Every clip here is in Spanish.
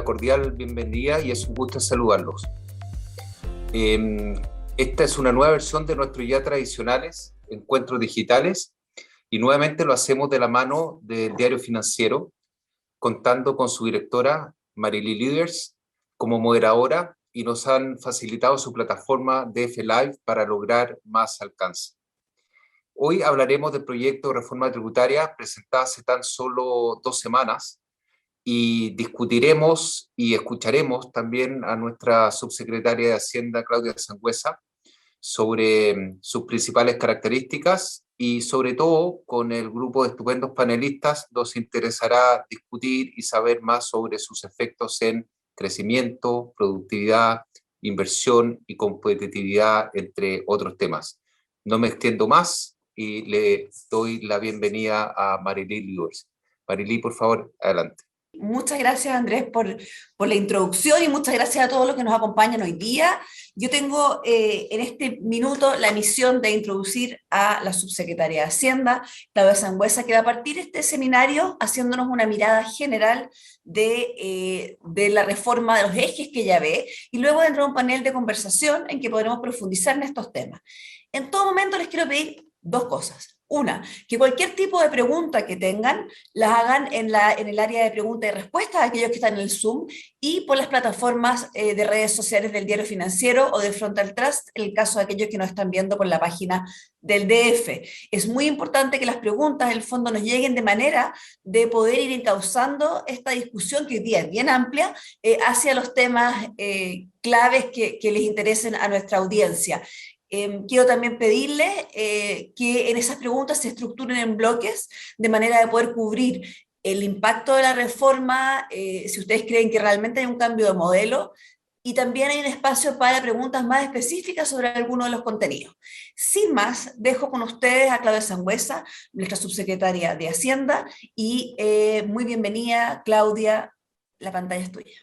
la cordial bienvenida y es un gusto saludarlos. Esta es una nueva versión de nuestros ya tradicionales encuentros digitales y nuevamente lo hacemos de la mano del Diario Financiero, contando con su directora Marily Lieders como moderadora, y nos han facilitado su plataforma DF Live para lograr más alcance. Hoy hablaremos del proyecto de reforma tributaria presentado hace tan solo 2 semanas y discutiremos y escucharemos también a nuestra subsecretaria de Hacienda, Claudia Sangüesa, sobre sus principales características y sobre todo con el grupo de estupendos panelistas nos interesará discutir y saber más sobre sus efectos en crecimiento, productividad, inversión y competitividad, entre otros temas. No me extiendo más y le doy la bienvenida a Marily Lieders. Marily, por favor, adelante. Muchas gracias, Andrés, por la introducción y muchas gracias a todos los que nos acompañan hoy día. Yo tengo en este minuto la misión de introducir a la subsecretaria de Hacienda, Claudia Sangüesa, que va a partir este seminario haciéndonos una mirada general de la reforma, de los ejes que ella ve, y luego vendrá un panel de conversación en que podremos profundizar en estos temas. En todo momento les quiero pedir 2 cosas. Una, que cualquier tipo de pregunta que tengan, las hagan en el área de preguntas y respuestas a aquellos que están en el Zoom y por las plataformas de redes sociales del Diario Financiero o de Frontal Trust, en el caso de aquellos que nos están viendo por la página del DF. Es muy importante que las preguntas, en el fondo, nos lleguen de manera de poder ir encauzando esta discusión, que hoy día es bien amplia, hacia los temas claves que les interesen a nuestra audiencia. Quiero también pedirle que en esas preguntas se estructuren en bloques de manera de poder cubrir el impacto de la reforma, si ustedes creen que realmente hay un cambio de modelo, y también hay un espacio para preguntas más específicas sobre alguno de los contenidos. Sin más, dejo con ustedes a Claudia Sangüesa, nuestra subsecretaria de Hacienda, y muy bienvenida, Claudia, la pantalla es tuya.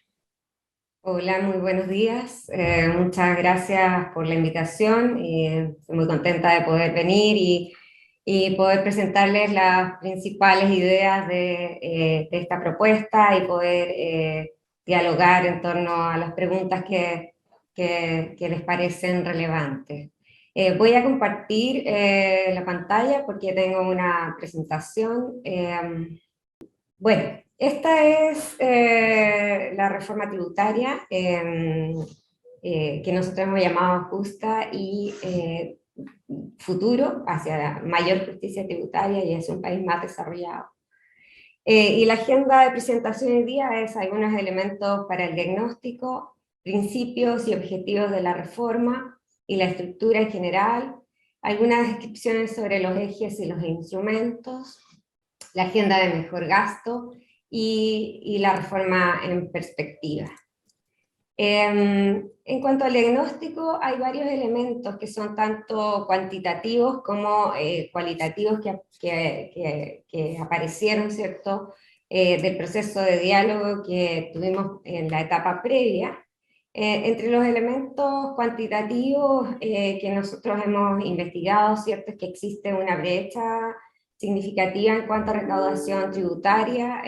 Hola, muy buenos días. Muchas gracias por la invitación. Estoy muy contenta de poder venir y poder presentarles las principales ideas de esta propuesta y poder dialogar en torno a las preguntas que les parecen relevantes. Voy a compartir la pantalla porque tengo una presentación. Bueno, esta es la reforma tributaria que nosotros hemos llamado justa y futuro, hacia la mayor justicia tributaria y hacia un país más desarrollado. Y la agenda de presentación hoy día es algunos elementos para el diagnóstico, principios y objetivos de la reforma y la estructura en general, algunas descripciones sobre los ejes y los instrumentos, la agenda de mejor gasto y la reforma en perspectiva. En cuanto al diagnóstico, hay varios elementos que son tanto cuantitativos como cualitativos que aparecieron, ¿cierto?, del proceso de diálogo que tuvimos en la etapa previa. Entre los elementos cuantitativos que nosotros hemos investigado, ¿cierto?, es que existe una brecha significativa en cuanto a recaudación tributaria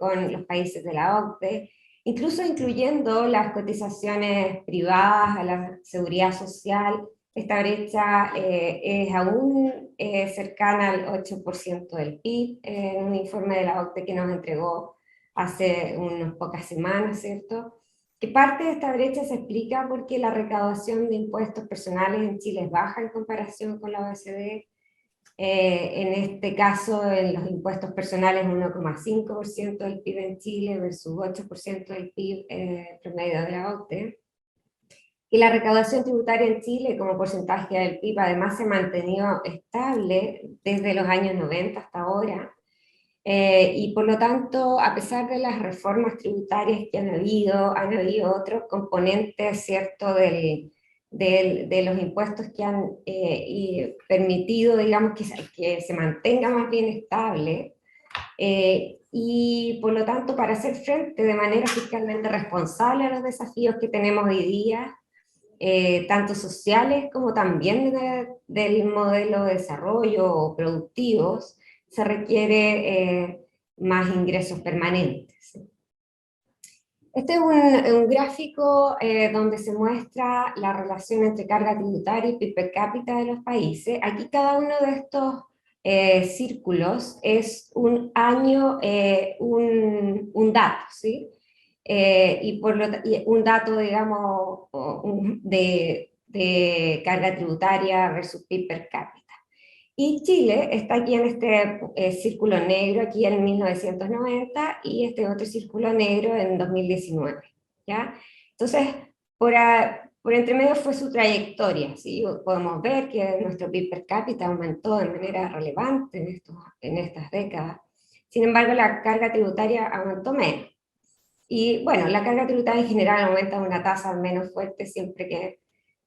con los países de la OCDE, incluso incluyendo las cotizaciones privadas a la seguridad social. Esta brecha es aún cercana al 8% del PIB, en un informe de la OCDE que nos entregó hace unas pocas semanas, ¿cierto? Que parte de esta brecha se explica porque la recaudación de impuestos personales en Chile es baja en comparación con la OECD. En este caso, en los impuestos personales, 1,5% del PIB en Chile versus 8% del PIB promedio de la OCDE. Y la recaudación tributaria en Chile como porcentaje del PIB además se ha mantenido estable desde los años 90 hasta ahora. Y por lo tanto, a pesar de las reformas tributarias que han habido otros componentes, ¿cierto?, de los impuestos que han permitido, digamos, que se mantenga más bien estable, y por lo tanto, para hacer frente de manera fiscalmente responsable a los desafíos que tenemos hoy día, tanto sociales como también del modelo de desarrollo o productivos, se requiere más ingresos permanentes. Este es un gráfico donde se muestra la relación entre carga tributaria y PIB per cápita de los países. Aquí cada uno de estos círculos es un año, un dato, ¿sí? Y un dato, digamos, de carga tributaria versus PIB per cápita. Y Chile está aquí en este círculo negro, aquí en 1990, y este otro círculo negro en 2019, ¿ya? Entonces, por entre medio fue su trayectoria, ¿sí? Podemos ver que nuestro PIB per cápita aumentó de manera relevante en estas décadas. Sin embargo, la carga tributaria aumentó menos. Y bueno, la carga tributaria en general aumenta a una tasa menos fuerte siempre que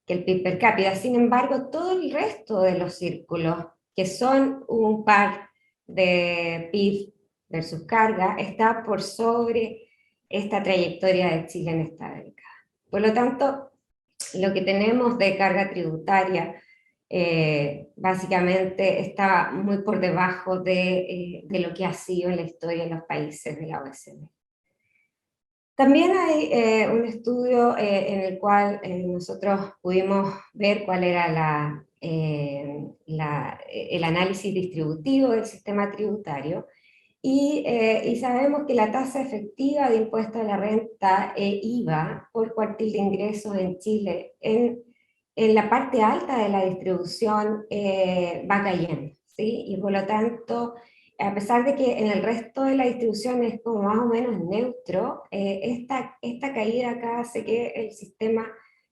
el PIB per cápita. Sin embargo, todo el resto de los círculos, que son un par de PIB versus carga, está por sobre esta trayectoria de Chile en esta década. Por lo tanto, lo que tenemos de carga tributaria básicamente está muy por debajo de lo que ha sido en la historia de los países de la OECD. También hay un estudio en el cual nosotros pudimos ver cuál era el análisis distributivo del sistema tributario, y sabemos que la tasa efectiva de impuesto a la renta e IVA por cuartil de ingresos en Chile, en la parte alta de la distribución, va cayendo, ¿sí? Y por lo tanto, a pesar de que en el resto de la distribución es como más o menos neutro, esta caída acá hace que el sistema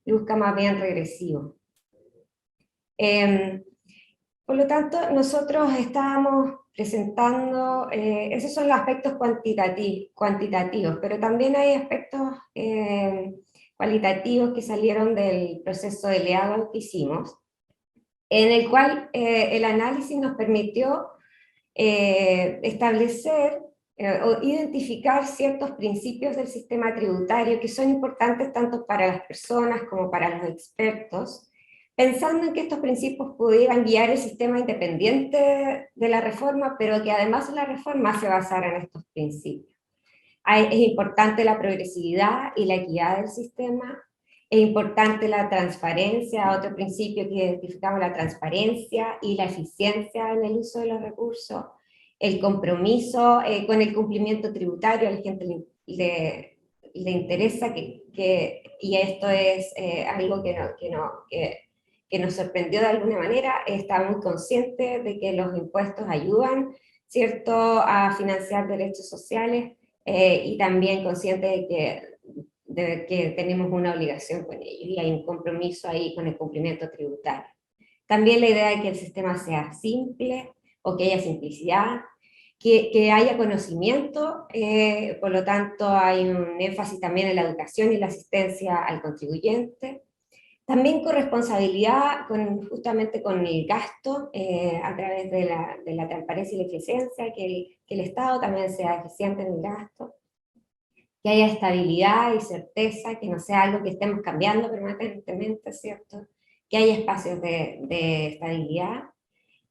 luzca más bien regresivo. Por lo tanto, nosotros estábamos presentando, esos son los aspectos cuantitativos, pero también hay aspectos cualitativos que salieron del proceso de Leado que hicimos, en el cual el análisis nos permitió establecer o identificar ciertos principios del sistema tributario que son importantes tanto para las personas como para los expertos, pensando en que estos principios pudieran guiar el sistema independiente de la reforma, pero que además la reforma se basara en estos principios. Es importante la progresividad y la equidad del sistema, es importante la transparencia, otro principio que identificamos, la transparencia y la eficiencia en el uso de los recursos, el compromiso con el cumplimiento tributario. A la gente le interesa y esto es algo que nos sorprendió de alguna manera, está muy consciente de que los impuestos ayudan, ¿cierto?, a financiar derechos sociales, y también consciente de que tenemos una obligación con ellos, y hay un compromiso ahí con el cumplimiento tributario. También la idea de que el sistema sea simple, o que haya simplicidad, que haya conocimiento, por lo tanto hay un énfasis también en la educación y la asistencia al contribuyente. También corresponsabilidad justamente con el gasto, a través de la transparencia y la eficiencia, que el Estado también sea eficiente en el gasto, que haya estabilidad y certeza, que no sea algo que estemos cambiando permanentemente, ¿cierto? Que haya espacios de estabilidad,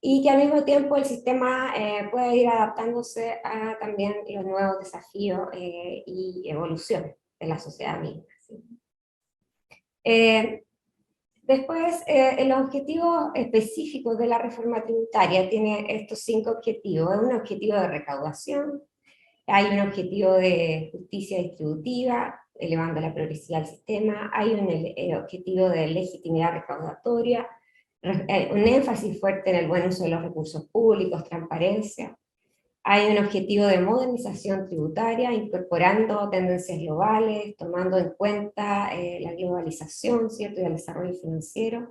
y que al mismo tiempo el sistema pueda ir adaptándose a también los nuevos desafíos y evoluciones de la sociedad misma, ¿sí? Después, los objetivos específicos de la reforma tributaria tiene estos 5 objetivos. Es un objetivo de recaudación, hay un objetivo de justicia distributiva, elevando la progresividad del sistema, hay un objetivo de legitimidad recaudatoria, un énfasis fuerte en el buen uso de los recursos públicos, transparencia. Hay un objetivo de modernización tributaria, incorporando tendencias globales, tomando en cuenta la globalización, ¿cierto?, y el desarrollo financiero.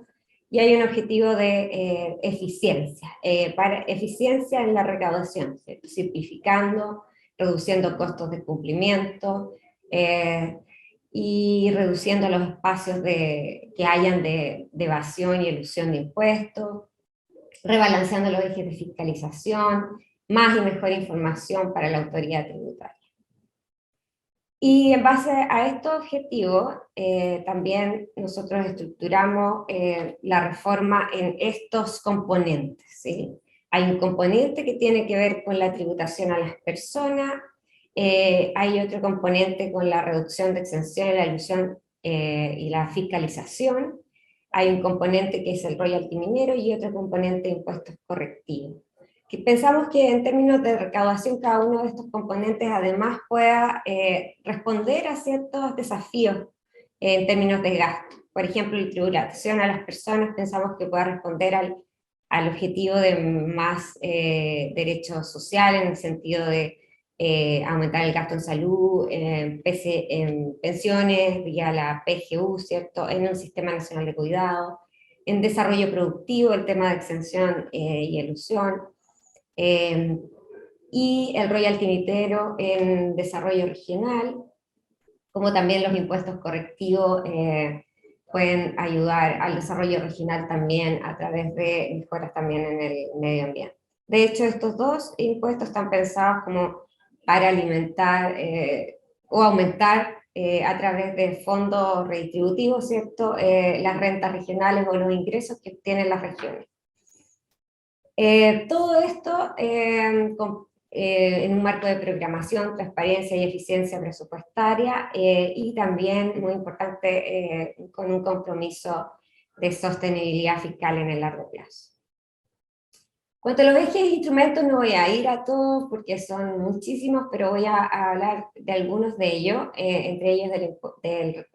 Y hay un objetivo de eficiencia, eficiencia en la recaudación, ¿cierto?, simplificando, reduciendo costos de cumplimiento, y reduciendo los espacios que hayan de evasión y elusión de impuestos, rebalanceando los ejes de fiscalización, más y mejor información para la autoridad tributaria. Y en base a estos objetivos, también nosotros estructuramos la reforma en estos componentes, ¿sí? Hay un componente que tiene que ver con la tributación a las personas, Hay otro componente con la reducción de exenciones, la ilusión y la fiscalización. Hay un componente que es el royalty minero y otro componente de impuestos correctivos. Que pensamos que en términos de recaudación cada uno de estos componentes además pueda responder a ciertos desafíos en términos de gasto. Por ejemplo, la tributación a las personas pensamos que pueda responder al objetivo de más derechos sociales en el sentido de aumentar el gasto en salud, en pensiones, vía la PGU, ¿cierto? En un sistema nacional de cuidado, en desarrollo productivo, el tema de exención y elusión, y el royalty minero en desarrollo regional, como también los impuestos correctivos pueden ayudar al desarrollo regional también a través de mejoras también en el medio ambiente. De hecho, estos dos impuestos están pensados como para alimentar o aumentar a través de fondos redistributivos, ¿cierto? Las rentas regionales o los ingresos que obtienen las regiones. Todo esto en un marco de programación, transparencia y eficiencia presupuestaria y también, muy importante, con un compromiso de sostenibilidad fiscal en el largo plazo. Cuanto a los ejes de instrumentos, no voy a ir a todos porque son muchísimos, pero voy a hablar de algunos de ellos, entre ellos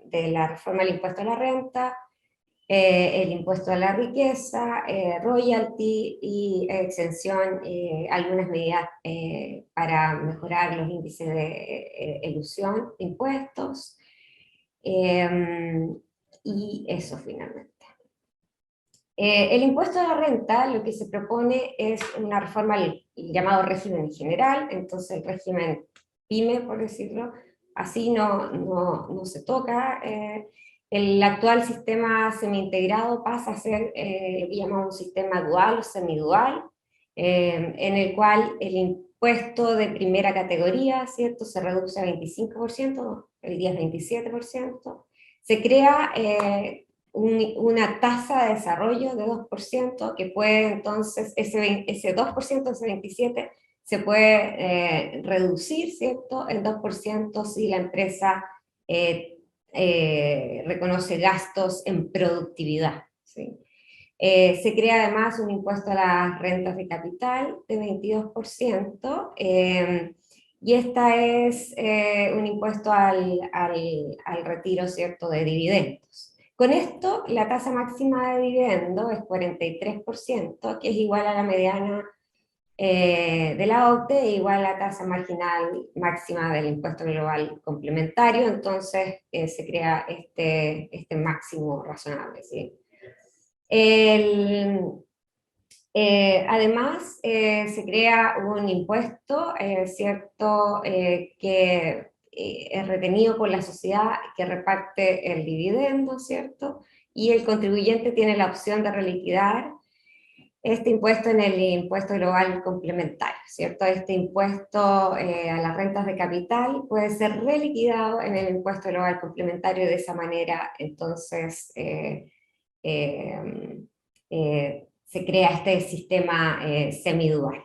de la reforma del impuesto a la renta, el impuesto a la riqueza, royalty y exención, algunas medidas para mejorar los índices de elusión de impuestos, y eso finalmente. El impuesto a la renta, lo que se propone es una reforma al llamado régimen general, entonces el régimen PYME, por decirlo, así no se toca. El actual sistema semi-integrado pasa a ser lo que llamamos un sistema dual o semidual, en el cual el impuesto de primera categoría, ¿cierto?, se reduce a 25%, hoy día es 27%, se crea una tasa de desarrollo de 2%, que puede entonces, ese 2%, ese 27%, se puede reducir, ¿cierto?, el 2% si la empresa reconoce gastos en productividad, ¿sí? Se crea además un impuesto a las rentas de capital de 22%, y esta es un impuesto al retiro, ¿cierto?, de dividendos. Con esto, la tasa máxima de dividendo es 43%, que es igual a la mediana de la OCDE, e igual a la tasa marginal máxima del impuesto global complementario, entonces se crea este máximo razonable, ¿sí? Además, se crea un impuesto, ¿cierto?, que es retenido por la sociedad que reparte el dividendo, ¿cierto? Y el contribuyente tiene la opción de reliquidar este impuesto en el impuesto global complementario, ¿cierto? Este impuesto a las rentas de capital puede ser reliquidado en el impuesto global complementario. De esa manera, entonces, se crea este sistema semidual.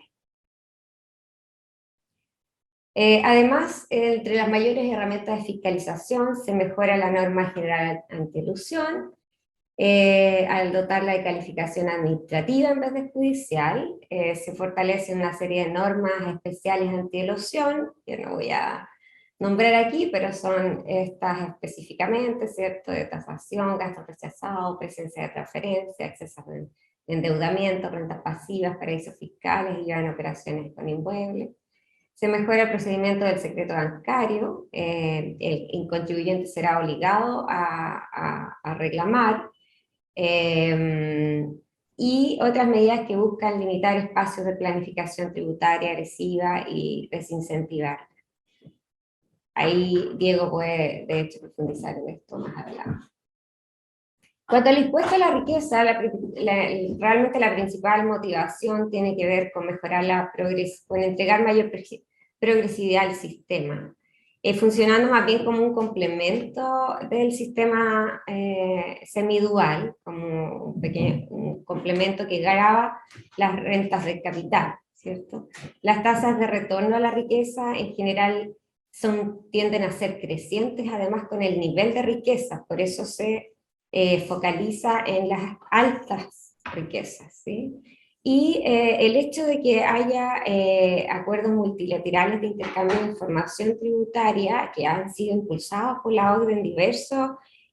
Además, entre las mayores herramientas de fiscalización se mejora la norma general antielusión, al dotarla de calificación administrativa en vez de judicial. Se fortalece una serie de normas especiales antielusión, que no voy a nombrar aquí, pero son estas específicamente, ¿cierto?, de tasación, gastos rechazados, presencia de transferencia, excesos de endeudamiento, rentas pasivas, paraísos fiscales y en operaciones con inmuebles. Se mejora el procedimiento del secreto bancario, el contribuyente será obligado a reclamar, y otras medidas que buscan limitar espacios de planificación tributaria agresiva y desincentivar. Ahí Diego puede, de hecho, profundizar en esto más adelante. Cuanto al impuesto a la riqueza, realmente la principal motivación tiene que ver con mejorar con entregar mayor progresividad al sistema, funcionando más bien como un complemento del sistema semidual, como un complemento que grava las rentas del capital, ¿cierto? Las tasas de retorno a la riqueza en general tienden a ser crecientes, además con el nivel de riqueza, por eso se focaliza en las altas riquezas, ¿sí? Y el hecho de que haya acuerdos multilaterales de intercambio de información tributaria que han sido impulsados por la OCDE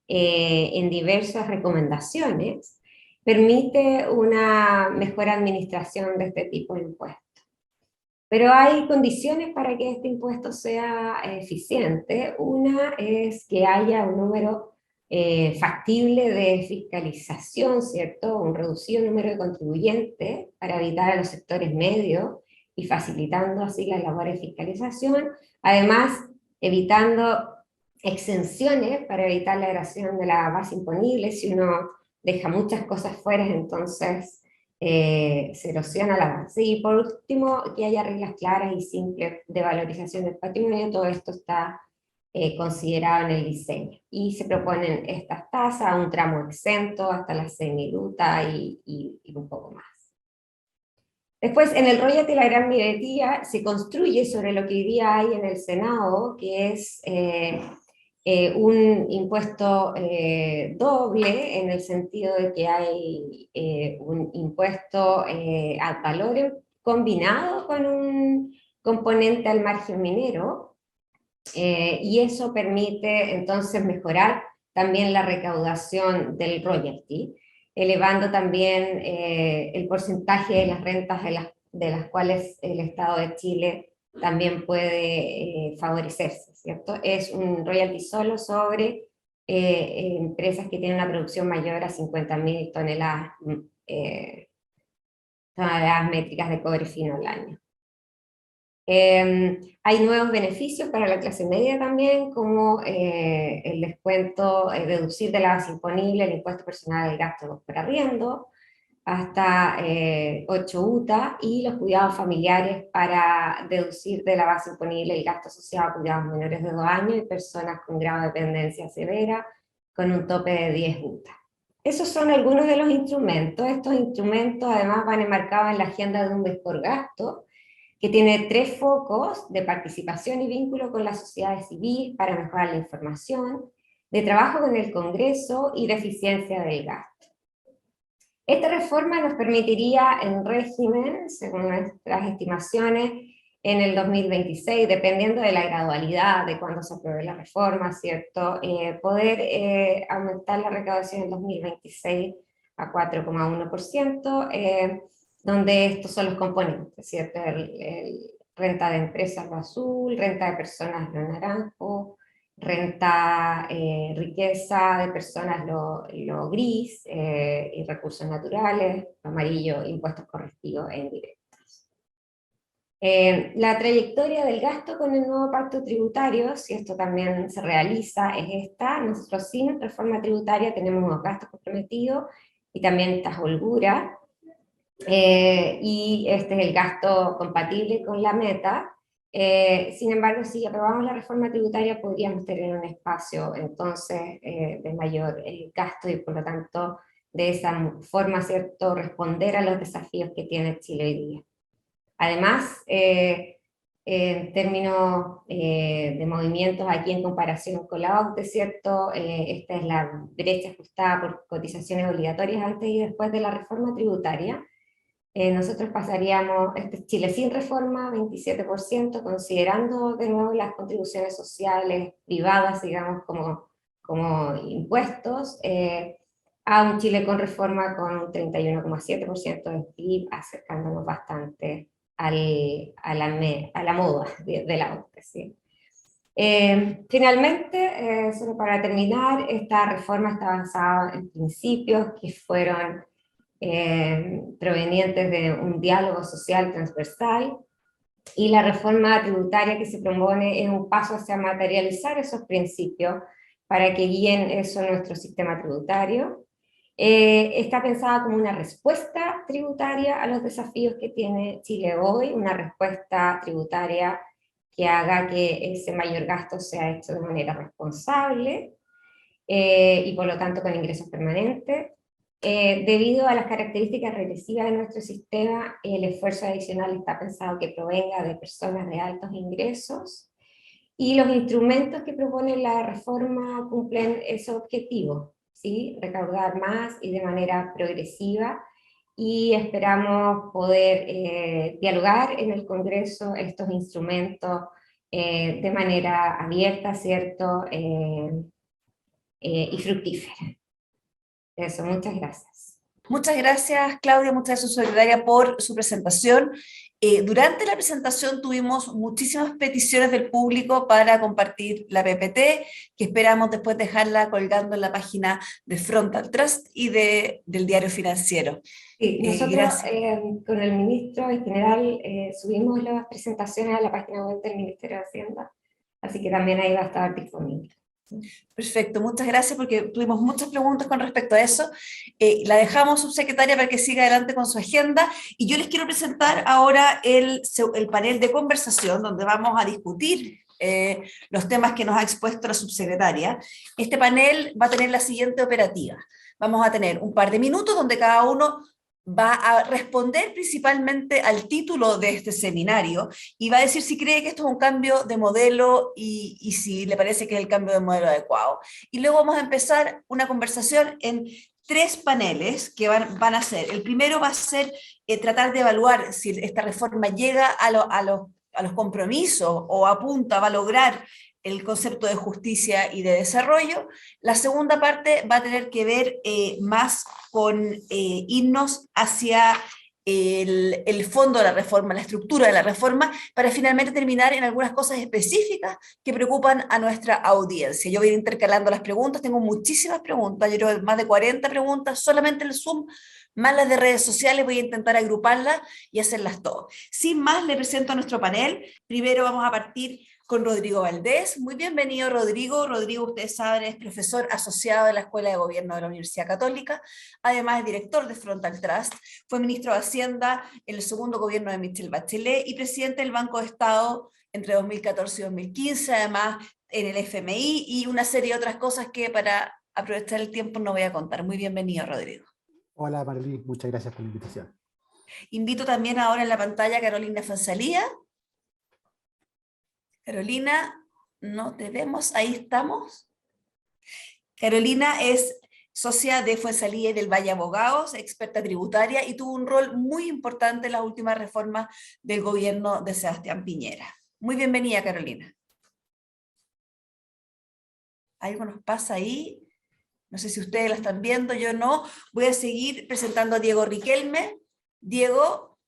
en diversas recomendaciones, permite una mejor administración de este tipo de impuestos. Pero hay condiciones para que este impuesto sea eficiente. Una es que haya un número factible de fiscalización, ¿cierto? Un reducido número de contribuyentes para evitar a los sectores medios y facilitando así las labores de fiscalización. Además, evitando exenciones para evitar la erosión de la base imponible. Si uno deja muchas cosas fuera, entonces se erosiona la base. Y por último, que haya reglas claras y simples de valorización del patrimonio. Todo esto está considerado en el diseño. Y se proponen estas tasas, un tramo exento hasta la semiluta y un poco más. Después, en el royalty, la gran mayoría se construye sobre lo que hoy día hay en el Senado, que es un impuesto doble, en el sentido de que hay un impuesto ad valorem combinado con un componente al margen minero, y eso permite entonces mejorar también la recaudación del royalty, elevando también el porcentaje de las rentas de las cuales el Estado de Chile también puede favorecerse, ¿cierto? Es un royalty solo sobre empresas que tienen una producción mayor a 50.000 toneladas métricas de cobre fino al año. Hay nuevos beneficios para la clase media también, como el descuento, deducir de la base imponible el impuesto personal del gasto por arriendo, hasta 8 UTA, y los cuidados familiares para deducir de la base imponible el gasto asociado a cuidados menores de 2 años y personas con grado de dependencia severa, con un tope de 10 UTA. Esos son algunos de los instrumentos. Estos instrumentos además van enmarcados en la agenda de un mes por gasto, que tiene 3 focos de participación y vínculo con la sociedad civil para mejorar la información, de trabajo con el Congreso y de eficiencia del gasto. Esta reforma nos permitiría en régimen, según nuestras estimaciones, en el 2026, dependiendo de la gradualidad de cuando se apruebe la reforma, ¿cierto? Poder aumentar la recaudación en 2026 a 4,1%, donde estos son los componentes, ¿cierto? Renta de empresas, lo azul; renta de personas, lo naranjo; renta, riqueza de personas, lo gris, y recursos naturales, lo amarillo, impuestos correctivos e indirectos. La trayectoria del gasto con el nuevo pacto tributario, si esto también se realiza, es esta. Nosotros sin reforma tributaria tenemos unos gastos comprometidos y también estas holguras, y este es el gasto compatible con la meta. Sin embargo, si aprobamos la reforma tributaria podríamos tener un espacio entonces de mayor gasto, y por lo tanto de esa forma, ¿cierto?, responder a los desafíos que tiene Chile hoy día. Además, en términos de movimientos aquí en comparación con la OCDE, ¿cierto? Esta es la brecha ajustada por cotizaciones obligatorias antes y después de la reforma tributaria. Nosotros pasaríamos, Chile sin reforma, 27%, considerando de nuevo las contribuciones sociales privadas, digamos, como impuestos, a un Chile con reforma con un 31,7% de PIB, acercándonos bastante a la moda de la OCDE, ¿sí? Finalmente, solo para terminar, esta reforma está basada en principios que fueron provenientes de un diálogo social transversal, y la reforma tributaria que se propone es un paso hacia materializar esos principios para que guíen eso nuestro sistema tributario. Está pensada como una respuesta tributaria a los desafíos que tiene Chile hoy, una respuesta tributaria que haga que ese mayor gasto sea hecho de manera responsable, y por lo tanto con ingresos permanentes. Debido a las características regresivas de nuestro sistema, el esfuerzo adicional está pensado que provenga de personas de altos ingresos, Y los instrumentos que propone la reforma cumplen esos objetivos, ¿sí? Recaudar más y de manera progresiva, y esperamos poder dialogar en el Congreso estos instrumentos de manera abierta, ¿cierto? Y fructífera. Eso, muchas gracias. Muchas gracias, Claudia, muchas gracias, secretaria, por su presentación. Durante la presentación tuvimos muchísimas peticiones del público para compartir la PPT, que esperamos después dejarla colgando en la página de Frontal Trust y del Diario Financiero. Sí, nosotros Gracias. con el ministro en general subimos las presentaciones a la página web del Ministerio de Hacienda, así que también ahí va a estar disponible. Perfecto, muchas gracias porque tuvimos muchas preguntas con respecto a eso. La dejamos, subsecretaria, para que siga adelante con su agenda, y yo les quiero presentar ahora el panel de conversación donde vamos a discutir los temas que nos ha expuesto la subsecretaria. Este panel va a tener la siguiente operativa. Vamos a tener un par de minutos donde cada uno va a responder principalmente al título de este seminario y va a decir si cree que esto es un cambio de modelo y si le parece que es el cambio de modelo adecuado. Y luego vamos a empezar una conversación en 3 paneles que van a ser. El primero va a ser tratar de evaluar si esta reforma llega a los compromisos o apunta, va a lograr el concepto de justicia y de desarrollo. La segunda parte va a tener que ver más con irnos hacia el fondo de la reforma, la estructura de la reforma, para finalmente terminar en algunas cosas específicas que preocupan a nuestra audiencia. Yo voy a ir intercalando las preguntas, tengo muchísimas preguntas, yo creo más de 40 preguntas, solamente el Zoom, más las de redes sociales, voy a intentar agruparlas y hacerlas todas. Sin más, le presento a nuestro panel. Primero vamos a partir con Rodrigo Valdés. Muy bienvenido, Rodrigo. Rodrigo, ustedes saben, es profesor asociado de la Escuela de Gobierno de la Universidad Católica, además es director de Frontal Trust, fue ministro de Hacienda en el segundo gobierno de Michelle Bachelet y presidente del Banco de Estado entre 2014 y 2015, además en el FMI y una serie de otras cosas que para aprovechar el tiempo no voy a contar. Muy bienvenido, Rodrigo. Hola, Marlí, muchas gracias por la invitación. Invito también ahora en la pantalla a Carolina Fonsalía. Carolina, no te vemos, ahí estamos. Carolina es socia de Fuensalía y del Valle Abogados, experta tributaria, y tuvo un rol muy importante en las últimas reformas del gobierno de Sebastián Piñera. Muy bienvenida, Carolina. Algo nos pasa ahí, no sé si ustedes la están viendo, yo no. Voy a seguir presentando a Diego Riquelme. Diego,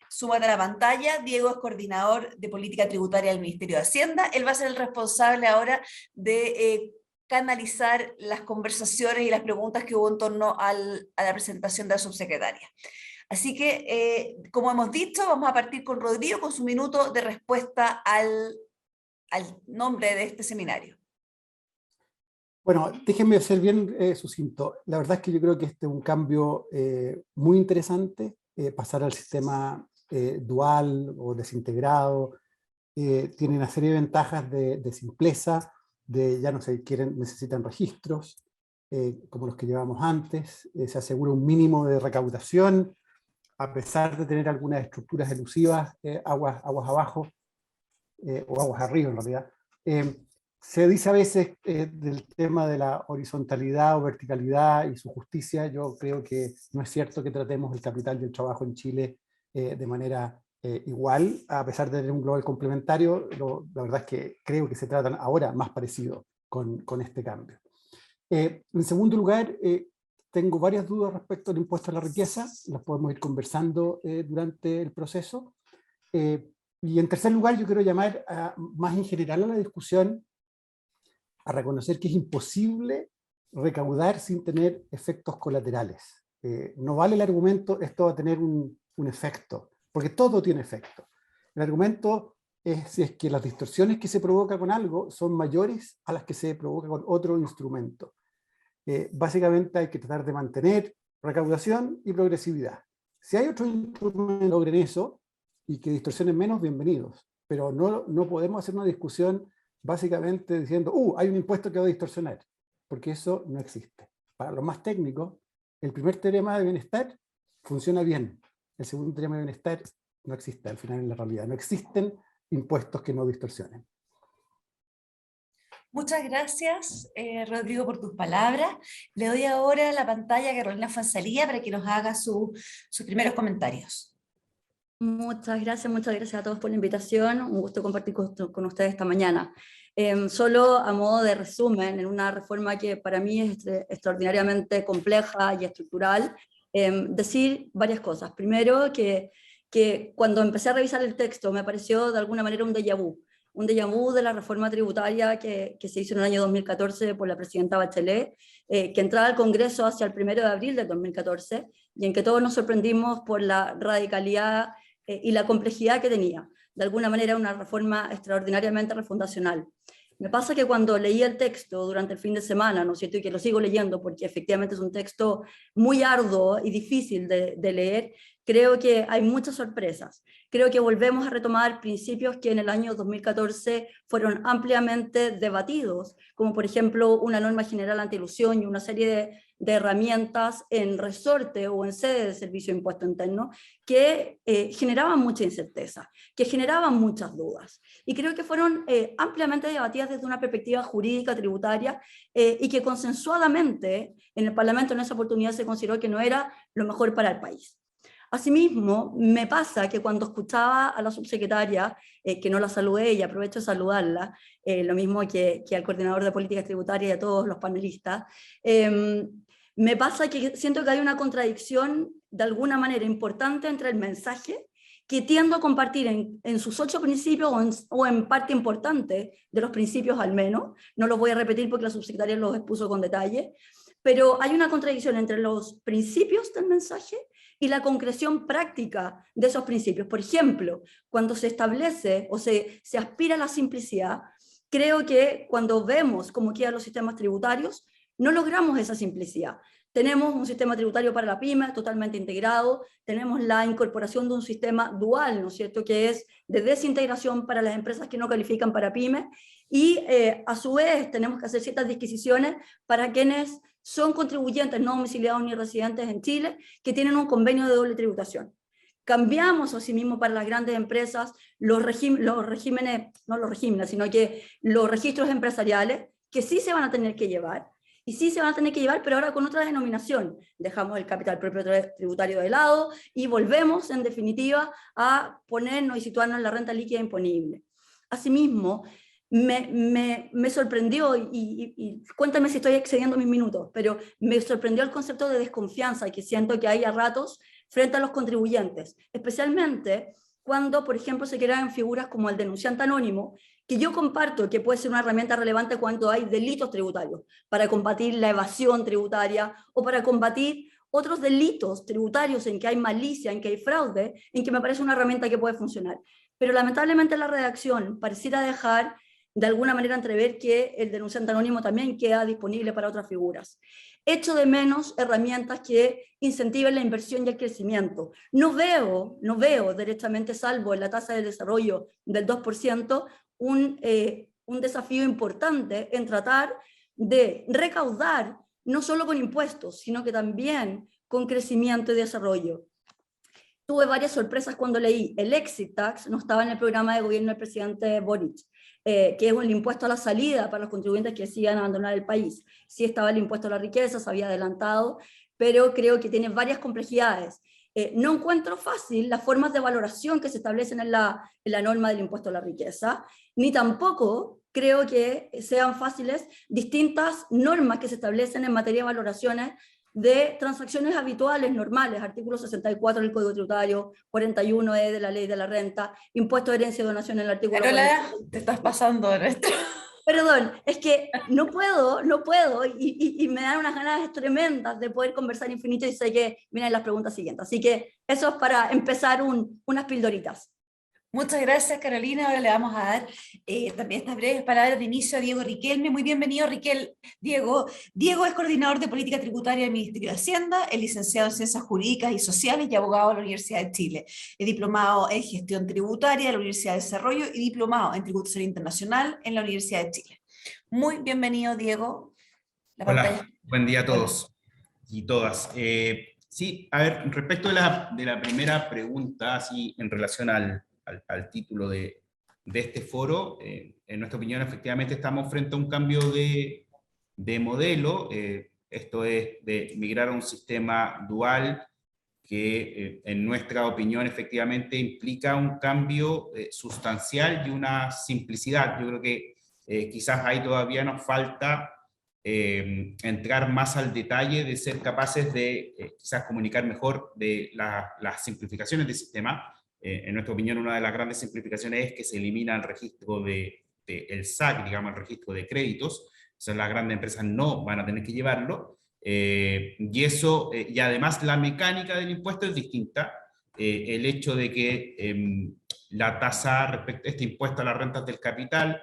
súmate a la pantalla. Diego es coordinador de política tributaria del Ministerio de Hacienda. Él va a ser el responsable ahora de canalizar las conversaciones y las preguntas que hubo en torno a la presentación de la subsecretaria. Así que, como hemos dicho, vamos a partir con Rodrigo con su minuto de respuesta al nombre de este seminario. Bueno, déjenme ser bien sucinto. La verdad es que yo creo que este es un cambio muy interesante, pasar al sistema dual o desintegrado. Tiene una serie de ventajas de simpleza, de ya no se necesitan registros, como los que llevamos antes, se asegura un mínimo de recaudación, a pesar de tener algunas estructuras elusivas, aguas abajo, o aguas arriba en realidad. Se dice a veces del tema de la horizontalidad o verticalidad y su justicia. Yo creo que no es cierto que tratemos el capital y el trabajo en Chile de manera igual, a pesar de tener un global complementario. La verdad es que creo que se tratan ahora más parecido con este cambio. En segundo lugar, tengo varias dudas respecto al impuesto a la riqueza, las podemos ir conversando durante el proceso. Y en tercer lugar, yo quiero llamar más en general a la discusión a reconocer que es imposible recaudar sin tener efectos colaterales. No vale el argumento, esto va a tener un efecto, porque todo tiene efecto. El argumento es si es que las distorsiones que se provoca con algo son mayores a las que se provoca con otro instrumento. Básicamente hay que tratar de mantener recaudación y progresividad. Si hay otro instrumento que logren eso y que distorsionen menos, bienvenidos. Pero no podemos hacer una discusión básicamente diciendo, hay un impuesto que va a distorsionar, porque eso no existe. Para los más técnicos, el primer teorema de bienestar funciona bien. El segundo teorema de bienestar no existe al final en la realidad. No existen impuestos que no distorsionen. Muchas gracias, Rodrigo, por tus palabras. Le doy ahora la pantalla a Carolina Fonsalía para que nos haga sus primeros comentarios. Muchas gracias a todos por la invitación. Un gusto compartir con ustedes esta mañana. Solo a modo de resumen, en una reforma que para mí es extraordinariamente compleja y estructural, decir varias cosas. Primero, que cuando empecé a revisar el texto me pareció de alguna manera un déjà vu de la reforma tributaria que se hizo en el año 2014 por la presidenta Bachelet, que entraba al Congreso hacia el 1 de abril del 2014, y en que todos nos sorprendimos por la radicalidad y la complejidad que tenía. De alguna manera una reforma extraordinariamente refundacional. Me pasa que cuando leí el texto durante el fin de semana, ¿no es cierto?, y que lo sigo leyendo porque efectivamente es un texto muy arduo y difícil de leer, creo que hay muchas sorpresas. Creo que volvemos a retomar principios que en el año 2014 fueron ampliamente debatidos, como por ejemplo una norma general antielusión y una serie de herramientas en resorte o en sede de servicio de impuesto interno que generaban mucha incerteza, que generaban muchas dudas. Y creo que fueron ampliamente debatidas desde una perspectiva jurídica, tributaria, y que consensuadamente en el Parlamento en esa oportunidad se consideró que no era lo mejor para el país. Asimismo, me pasa que cuando escuchaba a la subsecretaria, que no la saludé y aprovecho de saludarla, lo mismo que al coordinador de políticas tributarias y a todos los panelistas, me pasa que siento que hay una contradicción de alguna manera importante entre el mensaje que tiendo a compartir en sus 8 principios o en parte importante de los principios al menos, no los voy a repetir porque la subsecretaria los expuso con detalle, pero hay una contradicción entre los principios del mensaje y la concreción práctica de esos principios. Por ejemplo, cuando se establece o se aspira a la simplicidad, creo que cuando vemos cómo quedan los sistemas tributarios, no logramos esa simplicidad. Tenemos un sistema tributario para la pyme totalmente integrado, tenemos la incorporación de un sistema dual, ¿no es cierto?, que es de desintegración para las empresas que no califican para pyme, y a su vez tenemos que hacer ciertas disquisiciones para quienes son contribuyentes no domiciliados ni residentes en Chile, que tienen un convenio de doble tributación. Cambiamos asimismo para las grandes empresas los regímenes, no los regímenes, sino que los registros empresariales, que sí se van a tener que llevar, y sí se van a tener que llevar, pero ahora con otra denominación. Dejamos el capital propio tributario de lado y volvemos, en definitiva, a ponernos y situarnos en la renta líquida imponible. Asimismo, me sorprendió, y cuéntame si estoy excediendo mis minutos, pero me sorprendió el concepto de desconfianza que siento que hay a ratos frente a los contribuyentes, especialmente cuando, por ejemplo, se crean figuras como el denunciante anónimo, que yo comparto que puede ser una herramienta relevante cuando hay delitos tributarios, para combatir la evasión tributaria o para combatir otros delitos tributarios en que hay malicia, en que hay fraude, en que me parece una herramienta que puede funcionar. Pero lamentablemente la redacción pareciera dejar de alguna manera entrever que el denunciante anónimo también queda disponible para otras figuras. Echo de menos herramientas que incentiven la inversión y el crecimiento. No veo derechamente, salvo en la tasa de desarrollo del 2%, un desafío importante en tratar de recaudar, no solo con impuestos, sino que también con crecimiento y desarrollo. Tuve varias sorpresas cuando leí el Exit Tax, no estaba en el programa de gobierno del presidente Boric, que es el impuesto a la salida para los contribuyentes que decidan abandonar el país. Sí estaba el impuesto a la riqueza, se había adelantado, pero creo que tiene varias complejidades. No encuentro fácil las formas de valoración que se establecen en la norma del impuesto a la riqueza, ni tampoco creo que sean fáciles distintas normas que se establecen en materia de valoraciones de transacciones habituales, normales, artículo 64 del Código Tributario, 41E de la Ley de la Renta, impuesto de herencia y donación en el artículo... Carola, te estás pasando de esto. Perdón, es que no puedo, y me dan unas ganas tremendas de poder conversar infinito, y sé que vienen las preguntas siguientes. Así que eso es para empezar unas pildoritas. Muchas gracias, Carolina. Ahora le vamos a dar también estas breves palabras de inicio a Diego Riquelme. Muy bienvenido, Diego. Diego es coordinador de política tributaria del Ministerio de Hacienda, es licenciado en Ciencias Jurídicas y Sociales y abogado de la Universidad de Chile. Es diplomado en Gestión Tributaria de la Universidad de Desarrollo y diplomado en Tributación Internacional en la Universidad de Chile. Muy bienvenido, Diego. Hola, buen día a todos y todas. Sí, a ver, respecto de la primera pregunta, así en relación al título de este foro. En nuestra opinión, efectivamente, estamos frente a un cambio de modelo. Esto es de migrar a un sistema dual que, en nuestra opinión, efectivamente implica un cambio sustancial y una simplicidad. Yo creo que quizás ahí todavía nos falta entrar más al detalle de ser capaces de quizás comunicar mejor de las simplificaciones del sistema. En nuestra opinión, una de las grandes simplificaciones es que se elimina el registro el SAC, digamos, el registro de créditos. O sea, las grandes empresas no van a tener que llevarlo. Y eso, y además la mecánica del impuesto es distinta. El hecho de que la tasa respecto a este impuesto a las rentas del capital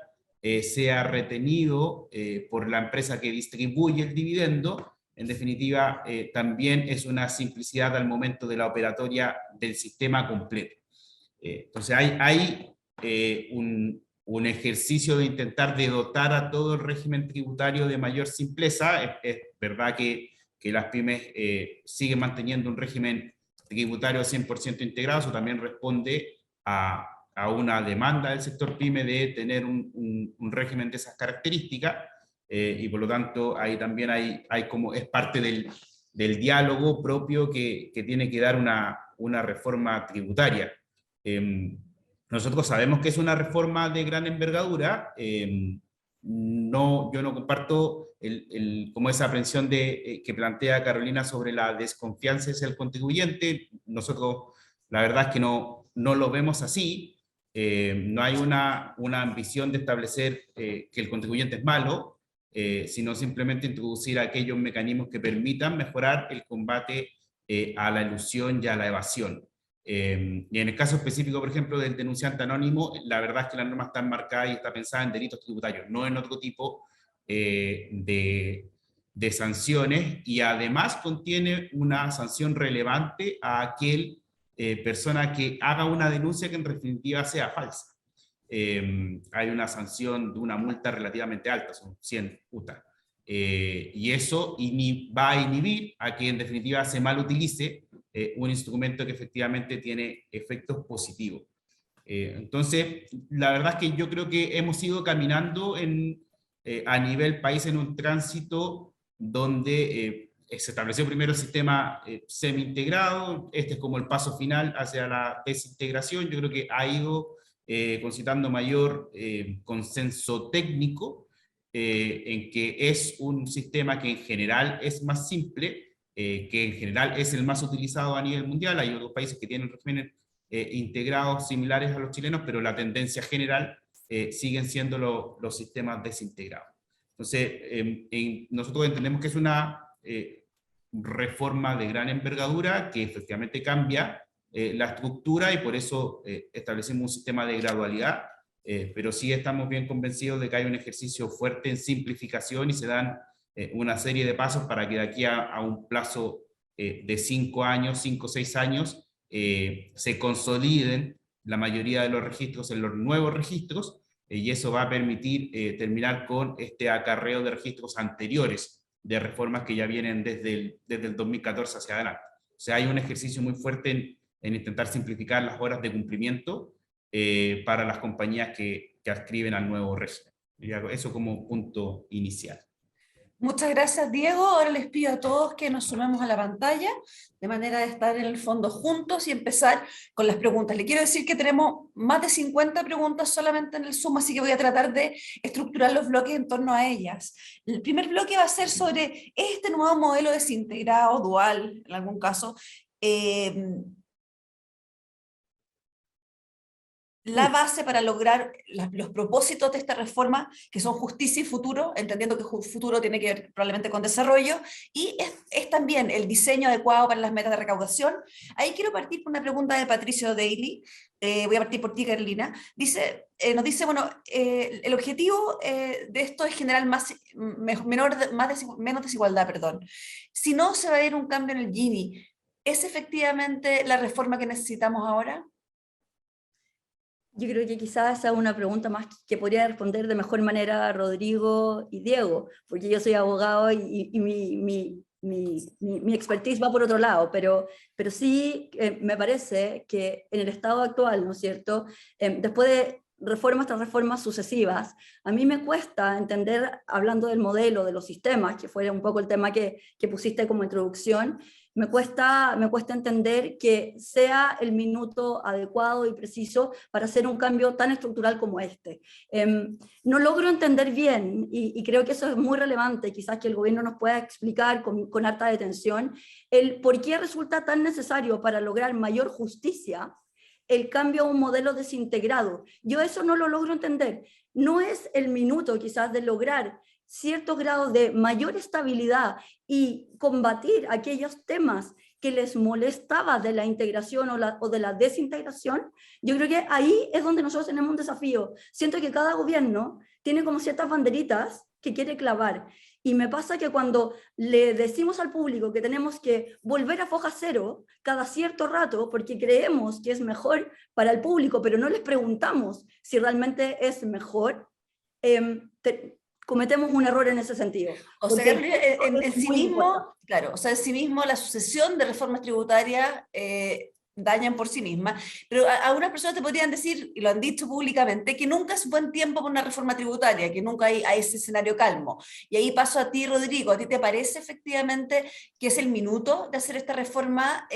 sea retenido por la empresa que distribuye el dividendo, en definitiva, también es una simplicidad al momento de la operatoria del sistema completo. Entonces hay un ejercicio de intentar de dotar a todo el régimen tributario de mayor simpleza. Es verdad que las pymes siguen manteniendo un régimen tributario 100% integrado. Eso también responde a una demanda del sector pyme de tener un régimen de esas características, y por lo tanto ahí también hay como es parte del diálogo propio que tiene que dar una reforma tributaria. Nosotros sabemos que es una reforma de gran envergadura. Yo no comparto como esa aprensión que plantea Carolina sobre la desconfianza hacia el contribuyente. Nosotros la verdad es que no lo vemos así. No hay una ambición de establecer que el contribuyente es malo, sino simplemente introducir aquellos mecanismos que permitan mejorar el combate a la elusión y a la evasión. Y en el caso específico, por ejemplo, del denunciante anónimo, la verdad es que la norma está enmarcada y está pensada en delitos tributarios, no en otro tipo de sanciones, y además contiene una sanción relevante a aquel persona que haga una denuncia que en definitiva sea falsa. Hay una sanción de una multa relativamente alta, son 100 UTA. Y eso va a inhibir a que en definitiva se mal utilice un instrumento que efectivamente tiene efectos positivos. Entonces, la verdad es que yo creo que hemos ido caminando a nivel país en un tránsito donde se estableció primero el sistema semi-integrado. Este es como el paso final hacia la desintegración. Yo creo que ha ido concitando mayor consenso técnico en que es un sistema que en general es más simple, que en general es el más utilizado a nivel mundial. Hay otros países que tienen regímenes integrados similares a los chilenos, pero la tendencia general siguen siendo los sistemas desintegrados. Entonces, nosotros entendemos que es una reforma de gran envergadura que efectivamente cambia la estructura, y por eso establecemos un sistema de gradualidad, pero sí estamos bien convencidos de que hay un ejercicio fuerte en simplificación y se dan una serie de pasos para que de aquí a un plazo de 5 años, 5 o 6 años, se consoliden la mayoría de los registros en los nuevos registros, y eso va a permitir terminar con este acarreo de registros anteriores, de reformas que ya vienen desde el 2014 hacia adelante. O sea, hay un ejercicio muy fuerte en intentar simplificar las horas de cumplimiento para las compañías que adscriben al nuevo régimen. Eso como punto inicial. Muchas gracias, Diego. Ahora les pido a todos que nos sumemos a la pantalla, de manera de estar en el fondo juntos y empezar con las preguntas. Le quiero decir que tenemos más de 50 preguntas solamente en el Zoom, así que voy a tratar de estructurar los bloques en torno a ellas. El primer bloque va a ser sobre este nuevo modelo desintegrado, dual, en algún caso, la base para lograr los propósitos de esta reforma, que son justicia y futuro, entendiendo que futuro tiene que ver probablemente con desarrollo, y es también el diseño adecuado para las metas de recaudación. Ahí quiero partir por una pregunta de Patricio Daly. Voy a partir por ti, Carolina. Nos dice, bueno, el objetivo de esto es generar menos desigualdad, perdón. Si no se va a ver un cambio en el Gini, ¿es efectivamente la reforma que necesitamos ahora? Yo creo que quizás esa es una pregunta más que podría responder de mejor manera Rodrigo y Diego, porque yo soy abogado y mi expertise va por otro lado, pero sí me parece que en el estado actual, ¿no es cierto? Después de reformas tras reformas sucesivas, a mí me cuesta entender, hablando del modelo, de los sistemas, que fue un poco el tema que pusiste como introducción, me cuesta entender que sea el minuto adecuado y preciso para hacer un cambio tan estructural como este. No logro entender bien, y creo que eso es muy relevante, quizás que el gobierno nos pueda explicar con harta detención, el por qué resulta tan necesario para lograr mayor justicia el cambio a un modelo desintegrado. Yo eso no lo logro entender. No es el minuto quizás de lograr ciertos grados de mayor estabilidad y combatir aquellos temas que les molestaba de la integración o de la desintegración. Yo creo que ahí es donde nosotros tenemos un desafío. Siento que cada gobierno tiene como ciertas banderitas que quiere clavar. Y me pasa que cuando le decimos al público que tenemos que volver a foja cero cada cierto rato porque creemos que es mejor para el público, pero no les preguntamos si realmente es mejor, cometemos un error en ese sentido. O sea, en sí mismo, claro, o sea, en sí mismo la sucesión de reformas tributarias dañan por sí mismas, pero algunas personas te podrían decir, y lo han dicho públicamente, que nunca es buen tiempo para una reforma tributaria, que nunca hay ese escenario calmo. Y ahí paso a ti, Rodrigo, ¿a ti te parece efectivamente que es el minuto de hacer esta reforma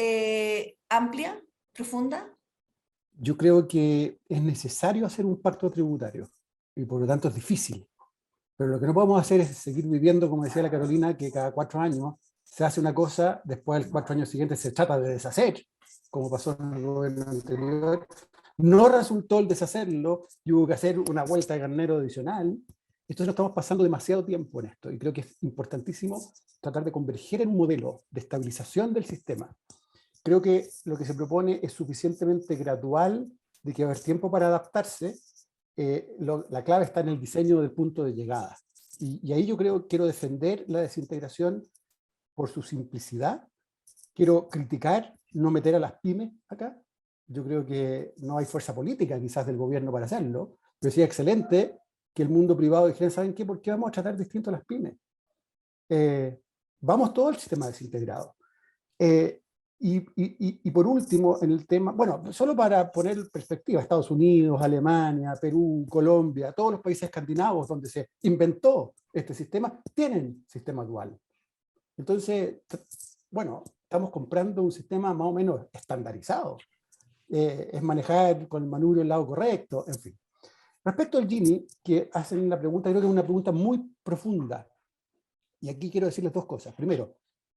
amplia, profunda? Yo creo que es necesario hacer un pacto tributario y por lo tanto es difícil. Pero lo que no podemos hacer es seguir viviendo, como decía la Carolina, que cada 4 años se hace una cosa, después de los 4 años siguientes se trata de deshacer, como pasó en el gobierno anterior. No resultó el deshacerlo y hubo que hacer una vuelta de carnero adicional. Entonces no estamos pasando demasiado tiempo en esto y creo que es importantísimo tratar de converger en un modelo de estabilización del sistema. Creo que lo que se propone es suficientemente gradual, de que va a haber tiempo para adaptarse. La clave está en el diseño del punto de llegada. Y ahí yo quiero defender la desintegración por su simplicidad. Quiero criticar no meter a las pymes acá. Yo creo que no hay fuerza política quizás del gobierno para hacerlo, pero sería excelente que el mundo privado dijera, ¿saben qué? ¿Por qué vamos a tratar distinto a las pymes? Vamos todo el sistema desintegrado. Y por último, en el tema, bueno, solo para poner perspectiva, Estados Unidos, Alemania, Perú, Colombia, todos los países escandinavos donde se inventó este sistema, tienen sistema dual. Entonces, bueno, estamos comprando un sistema más o menos estandarizado. Es manejar con el manubrio el lado correcto, en fin. Respecto al Gini, que hacen la pregunta, creo que es una pregunta muy profunda. Y aquí quiero decirles 2 cosas. Primero,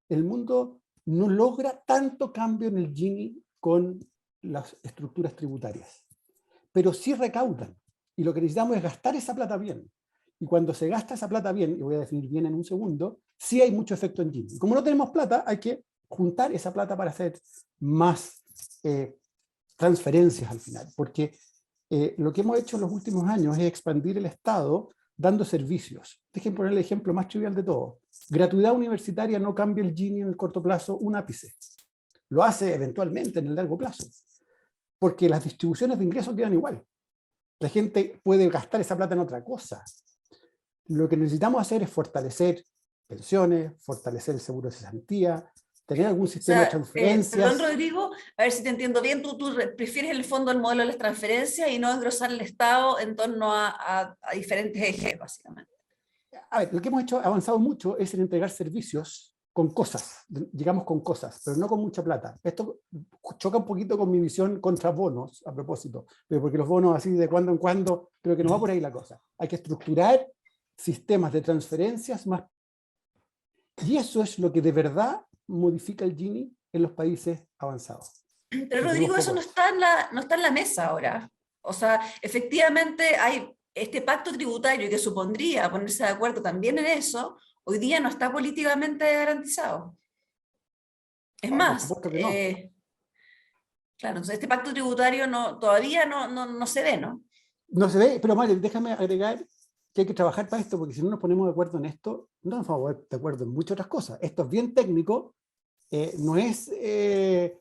el mundo no logra tanto cambio en el Gini con las estructuras tributarias, pero sí recaudan. Y lo que necesitamos es gastar esa plata bien. Y cuando se gasta esa plata bien, y voy a definir bien en un segundo, sí hay mucho efecto en Gini. Y como no tenemos plata, hay que juntar esa plata para hacer más transferencias al final. Porque lo que hemos hecho en los últimos años es expandir el Estado dando servicios. Dejen poner el ejemplo más trivial de todo. Gratuidad universitaria no cambia el Gini en el corto plazo un ápice. Lo hace eventualmente en el largo plazo. Porque las distribuciones de ingresos quedan igual. La gente puede gastar esa plata en otra cosa. Lo que necesitamos hacer es fortalecer pensiones, fortalecer el seguro de cesantía, tener algún sistema de transferencias. Perdón, Rodrigo, a ver si te entiendo bien, tú prefieres en el fondo el modelo de las transferencias y no engrosar el Estado en torno a diferentes ejes, básicamente. A ver, lo que hemos hecho, avanzado mucho, es en entregar servicios con cosas, llegamos con cosas, pero no con mucha plata. Esto choca un poquito con mi visión contra bonos, a propósito, pero porque los bonos así de cuando en cuando, creo que no va por ahí la cosa. Hay que estructurar sistemas de transferencias más. Y eso es lo que de verdad modifica el Gini en los países avanzados. Pero Rodrigo, eso no está en la mesa ahora. O sea, efectivamente hay este pacto tributario que supondría ponerse de acuerdo también en eso, hoy día no está políticamente garantizado. Es más, por supuesto que no. Claro, entonces este pacto tributario todavía no se ve, ¿no? No se ve, pero Mario, déjame agregar que hay que trabajar para esto, porque si no nos ponemos de acuerdo en esto, no nos vamos a poner de acuerdo en muchas otras cosas. Esto es bien técnico, no es, es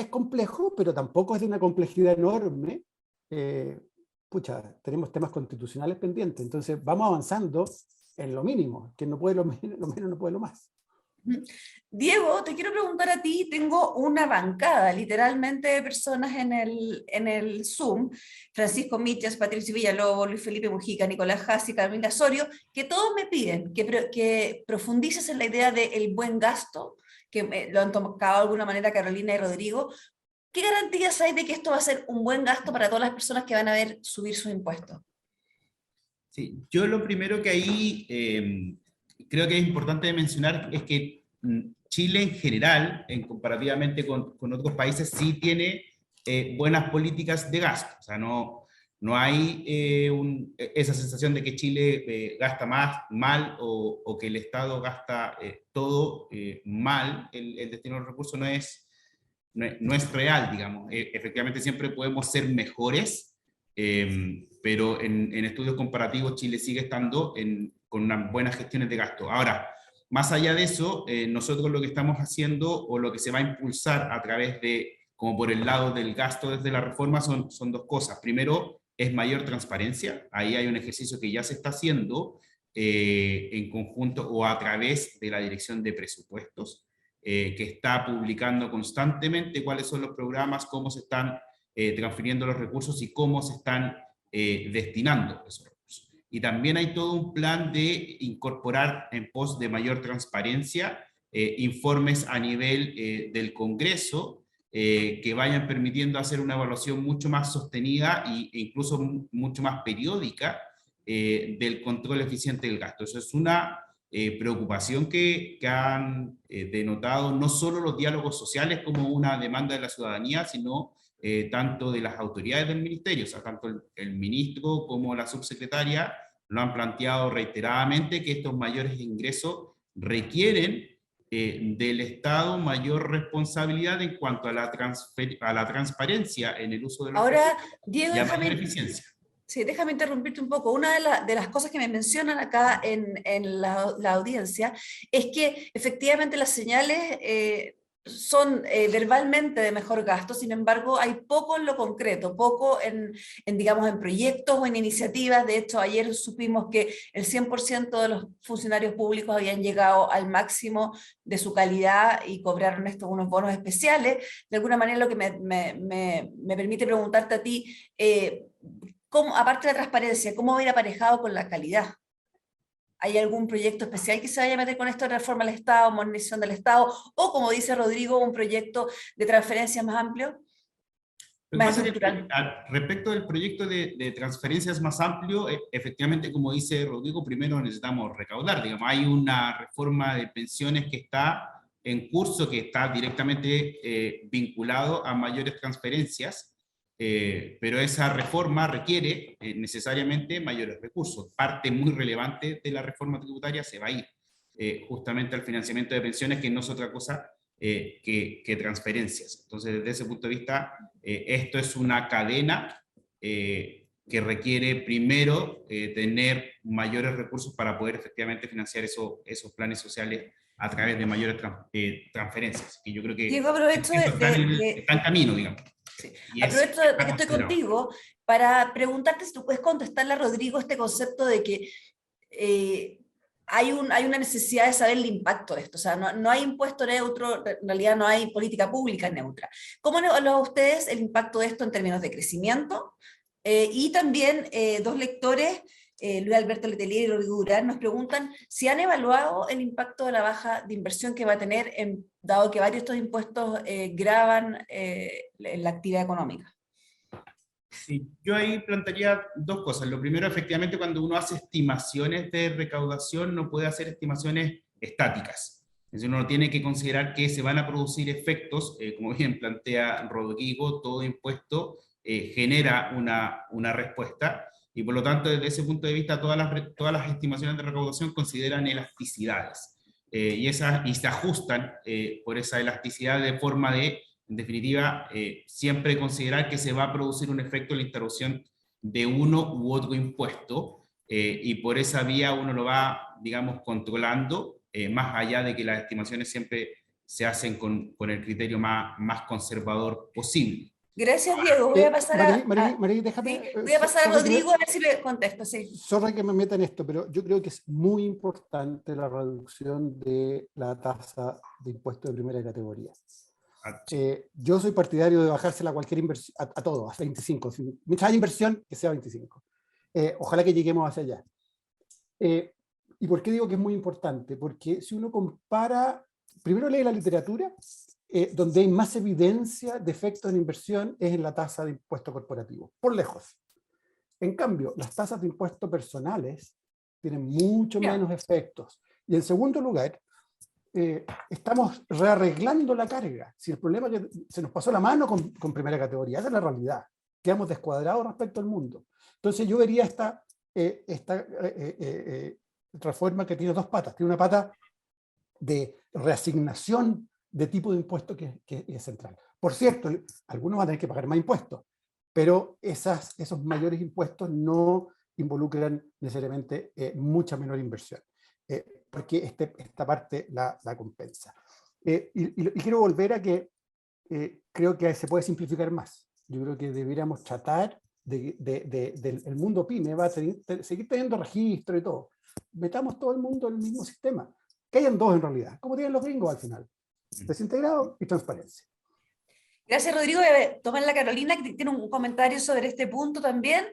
complejo, pero tampoco es de una complejidad enorme. Tenemos temas constitucionales pendientes, entonces vamos avanzando en lo mínimo, que no puede lo menos no puede lo más. Diego, te quiero preguntar a ti, tengo una bancada literalmente de personas en el Zoom, Francisco Michas, Patricio Villalobos, Luis Felipe Mujica, Nicolás Jassi, Carolina Osorio, que todos me piden que profundices en la idea del buen gasto, que lo han tocado de alguna manera Carolina y Rodrigo. ¿Qué garantías hay de que esto va a ser un buen gasto para todas las personas que van a ver subir sus impuestos? Sí, yo lo primero que ahí creo que es importante mencionar es que Chile en general, comparativamente con otros países, sí tiene buenas políticas de gasto. O sea, no hay esa sensación de que Chile gasta mal o que el Estado gasta todo mal. El destino de los recursos no es real, digamos. Efectivamente siempre podemos ser mejores, pero en estudios comparativos Chile sigue estando con unas buenas gestiones de gasto. Ahora, más allá de eso, nosotros lo que estamos haciendo o lo que se va a impulsar a través de, como por el lado del gasto desde la reforma, son dos cosas. Primero, es mayor transparencia. Ahí hay un ejercicio que ya se está haciendo en conjunto o a través de la Dirección de Presupuestos, que está publicando constantemente cuáles son los programas, cómo se están transfiriendo los recursos y cómo se están destinando esos recursos. Y también hay todo un plan de incorporar en pos de mayor transparencia informes a nivel del Congreso que vayan permitiendo hacer una evaluación mucho más sostenida e incluso mucho más periódica del control eficiente del gasto. Eso es una preocupación que han denotado no solo los diálogos sociales como una demanda de la ciudadanía, sino tanto de las autoridades del ministerio, o sea, tanto el ministro como la subsecretaria lo han planteado reiteradamente, que estos mayores ingresos requieren del Estado mayor responsabilidad en cuanto a la transparencia en el uso de los Ahora, recursos Diego, y a mayor eficiencia. Sí, déjame interrumpirte un poco. Una de las cosas que me mencionan acá en la audiencia es que efectivamente las señales son verbalmente de mejor gasto, sin embargo hay poco en lo concreto, poco digamos, en proyectos o en iniciativas. De hecho, ayer supimos que el 100% de los funcionarios públicos habían llegado al máximo de su calidad y cobraron unos bonos especiales. De alguna manera lo que me permite preguntarte a ti, aparte de la transparencia, ¿cómo va a ir aparejado con la calidad? ¿Hay algún proyecto especial que se vaya a meter con esto de reforma al Estado, modernización del Estado, o como dice Rodrigo, un proyecto de transferencias más amplio? Más estructural. Respecto del proyecto de transferencias más amplio, efectivamente, como dice Rodrigo, primero necesitamos recaudar. Digamos, hay una reforma de pensiones que está en curso, que está directamente vinculado a mayores transferencias, pero esa reforma requiere necesariamente mayores recursos. Parte muy relevante de la reforma tributaria se va a ir justamente al financiamiento de pensiones, que no es otra cosa que transferencias. Entonces, desde ese punto de vista, esto es una cadena que requiere primero tener mayores recursos para poder efectivamente financiar esos planes sociales a través de mayores transferencias. Y yo creo que Diego, aprovecho está en camino, digamos. Sí. Aprovecho de que estoy contigo para preguntarte si tú puedes contestarle a Rodrigo este concepto de que hay una necesidad de saber el impacto de esto. O sea, no hay impuesto neutro, en realidad no hay política pública neutra. ¿Cómo evalúan ustedes el impacto de esto en términos de crecimiento? Y también dos lectores, Luis Alberto Letelier y Rodrigo Durán, nos preguntan si han evaluado el impacto de la baja de inversión que va a tener, dado que varios de estos impuestos gravan la actividad económica. Sí, yo ahí plantearía dos cosas. Lo primero, efectivamente, cuando uno hace estimaciones de recaudación, no puede hacer estimaciones estáticas. Es decir, uno tiene que considerar que se van a producir efectos, como bien plantea Rodrigo, todo impuesto genera una respuesta, y por lo tanto, desde ese punto de vista, todas las estimaciones de recaudación consideran elasticidades, y se ajustan por esa elasticidad de forma de, en definitiva, siempre considerar que se va a producir un efecto en la introducción de uno u otro impuesto, y por esa vía uno lo va, digamos, controlando, más allá de que las estimaciones siempre se hacen con el criterio más conservador posible. Gracias, Diego. Voy a pasar Marí, déjame... ¿sí? Voy a pasar a Rodrigo a ver si le contesto, sí. Sorry que me meta en esto, pero yo creo que es muy importante la reducción de la tasa de impuesto de primera categoría. Yo soy partidario de bajársela a cualquier inversión, a todo, a 25. Mientras haya inversión, que sea 25. Ojalá que lleguemos hacia allá. ¿Y por qué digo que es muy importante? Porque si uno compara, primero lee la literatura, donde hay más evidencia de efectos en inversión es en la tasa de impuesto corporativo, por lejos. En cambio, las tasas de impuestos personales tienen mucho menos efectos. Y en segundo lugar, estamos rearreglando la carga. Si el problema es que se nos pasó la mano con primera categoría, esa es la realidad. Quedamos descuadrados respecto al mundo. Entonces yo vería esta reforma que tiene dos patas. Tiene una pata de reasignación de tipo de impuesto que es central. Por cierto, algunos van a tener que pagar más impuestos, pero esos mayores impuestos no involucran necesariamente mucha menor inversión, porque esta parte la compensa. Y quiero volver a que creo que se puede simplificar más. Yo creo que deberíamos tratar del mundo PYME, va a seguir teniendo registro y todo. Metamos todo el mundo en el mismo sistema. Que hayan dos en realidad, como tienen los gringos al final. Desintegrado y transparencia. Gracias, Rodrigo. Tomar la Carolina, que tiene un comentario sobre este punto también.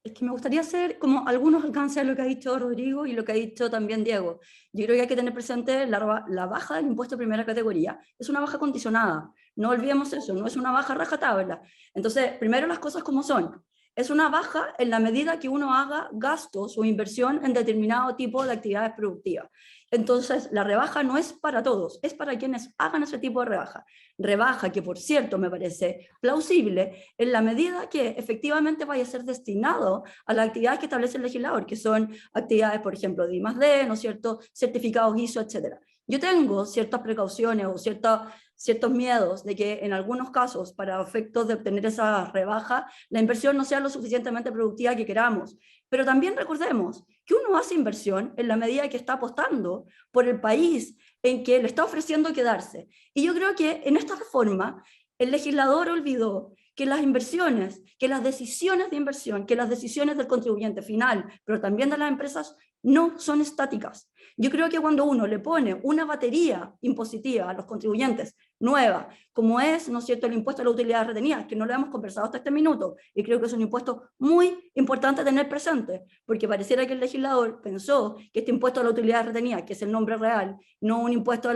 Es que me gustaría hacer como algunos alcances a lo que ha dicho Rodrigo y lo que ha dicho también Diego. Yo creo que hay que tener presente la baja del impuesto de primera categoría. Es una baja condicionada. No olvidemos eso, no es una baja rajatabla. Entonces, primero las cosas como son. Es una baja en la medida que uno haga gastos o inversión en determinado tipo de actividades productivas. Entonces, la rebaja no es para todos, es para quienes hagan ese tipo de rebaja. Rebaja que, por cierto, me parece plausible en la medida que efectivamente vaya a ser destinado a las actividades que establece el legislador, que son actividades, por ejemplo, de I+D, ¿no es cierto?, certificados ISO, etc. Yo tengo ciertas precauciones o ciertos miedos de que en algunos casos, para efectos de obtener esa rebaja, la inversión no sea lo suficientemente productiva que queramos. Pero también recordemos que uno hace inversión en la medida que está apostando por el país en que le está ofreciendo quedarse. Y yo creo que en esta reforma el legislador olvidó que las inversiones, que las decisiones de inversión, que las decisiones del contribuyente final, pero también de las empresas, no son estáticas. Yo creo que cuando uno le pone una batería impositiva a los contribuyentes nueva, como es, ¿no es cierto?, el impuesto a la utilidad retenida, que no lo hemos conversado hasta este minuto, y creo que es un impuesto muy importante tener presente, porque pareciera que el legislador pensó que este impuesto a la utilidad retenida, que es el nombre real, no un impuesto a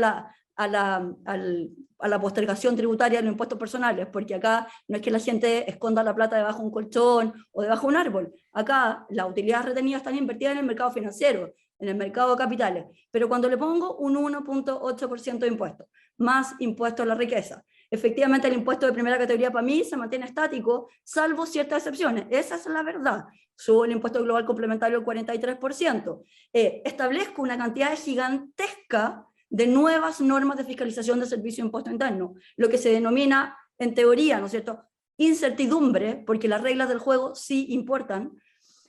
la postergación tributaria de los impuestos personales, porque acá no es que la gente esconda la plata debajo de un colchón o debajo de un árbol. Acá las utilidades retenidas están invertidas en el mercado financiero, en el mercado de capitales, pero cuando le pongo un 1.8% de impuesto, más impuesto a la riqueza, efectivamente el impuesto de primera categoría para mí se mantiene estático, salvo ciertas excepciones. Esa es la verdad. Subo el impuesto global complementario al 43%. Establezco una cantidad gigantesca de nuevas normas de fiscalización de servicio de impuesto interno, lo que se denomina, en teoría, ¿no es cierto?, incertidumbre, porque las reglas del juego sí importan.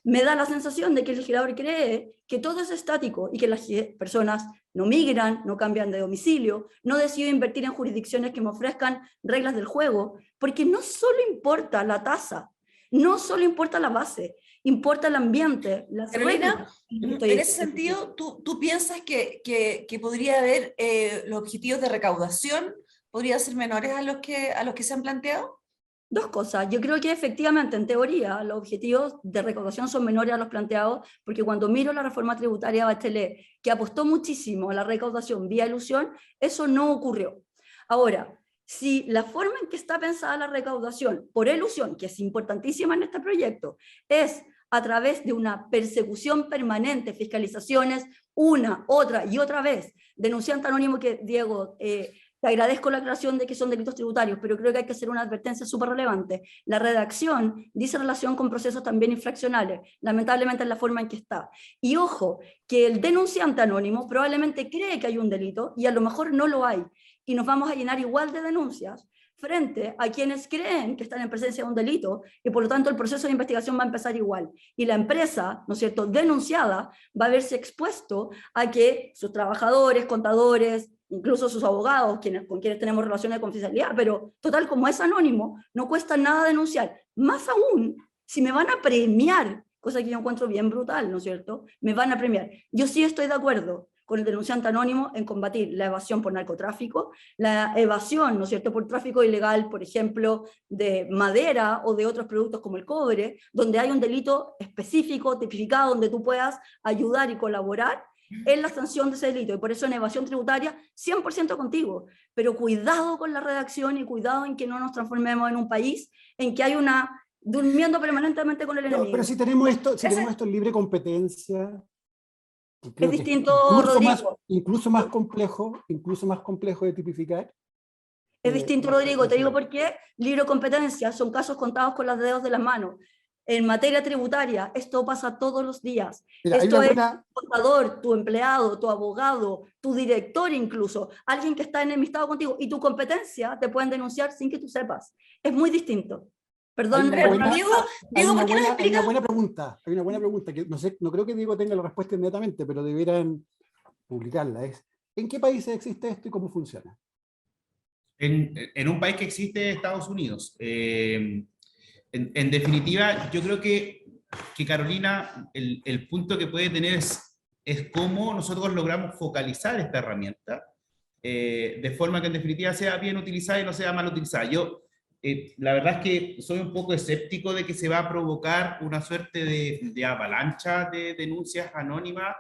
Me da la sensación de que el legislador cree que todo es estático y que las personas no migran, no cambian de domicilio, no deciden invertir en jurisdicciones que me ofrezcan reglas del juego, porque no solo importa la tasa, no solo importa la base, importa el ambiente, las Carolina, reglas. en ese sentido, ¿tú piensas que podría haber los objetivos de recaudación podrían ser menores a los que se han planteado? Dos cosas. Yo creo que efectivamente, en teoría, los objetivos de recaudación son menores a los planteados, porque cuando miro la reforma tributaria de Bachelet, que apostó muchísimo a la recaudación vía ilusión, eso no ocurrió. Ahora, si la forma en que está pensada la recaudación por ilusión, que es importantísima en este proyecto, es a través de una persecución permanente, fiscalizaciones, una, otra y otra vez, denunciante anónimo que, Diego, te agradezco la aclaración de que son delitos tributarios, pero creo que hay que hacer una advertencia súper relevante. La redacción dice relación con procesos también infraccionales, lamentablemente es la forma en que está. Y ojo, que el denunciante anónimo probablemente cree que hay un delito y a lo mejor no lo hay. Y nos vamos a llenar igual de denuncias frente a quienes creen que están en presencia de un delito y por lo tanto el proceso de investigación va a empezar igual. Y la empresa, ¿no es cierto?, denunciada va a verse expuesto a que sus trabajadores, contadores, incluso sus abogados, con quienes tenemos relaciones de confidencialidad, pero total, como es anónimo, no cuesta nada denunciar. Más aún, si me van a premiar, cosa que yo encuentro bien brutal, ¿no es cierto? Me van a premiar. Yo sí estoy de acuerdo con el denunciante anónimo en combatir la evasión por narcotráfico, la evasión, ¿no es cierto?, por tráfico ilegal, por ejemplo, de madera o de otros productos como el cobre, donde hay un delito específico, tipificado, donde tú puedas ayudar y colaborar en la sanción de ese delito. Y por eso en evasión tributaria, 100% contigo. Pero cuidado con la redacción y cuidado en que no nos transformemos en un país en que hay una durmiendo permanentemente con el enemigo. Pero si tenemos esto en libre competencia, es distinto, incluso más complejo de tipificar. Es distinto, Rodrigo, te digo por qué. Libre competencia son casos contados con los dedos de las manos. En materia tributaria, esto pasa todos los días. Mira, esto es tu contador, tu empleado, tu abogado, tu director incluso, alguien que está enemistado contigo, y tu competencia te pueden denunciar sin que tú sepas. Es muy distinto. Perdón, Diego, ¿por qué no explicas? Hay una buena pregunta, que no creo que Diego tenga la respuesta inmediatamente, pero deberán publicarla. ¿En qué países existe esto y cómo funciona? En un país que existe, Estados Unidos. En definitiva, yo creo que Carolina, el punto que puede tener es cómo nosotros logramos focalizar esta herramienta de forma que en definitiva sea bien utilizada y no sea mal utilizada. La verdad es que soy un poco escéptico de que se va a provocar una suerte de avalancha de denuncias anónimas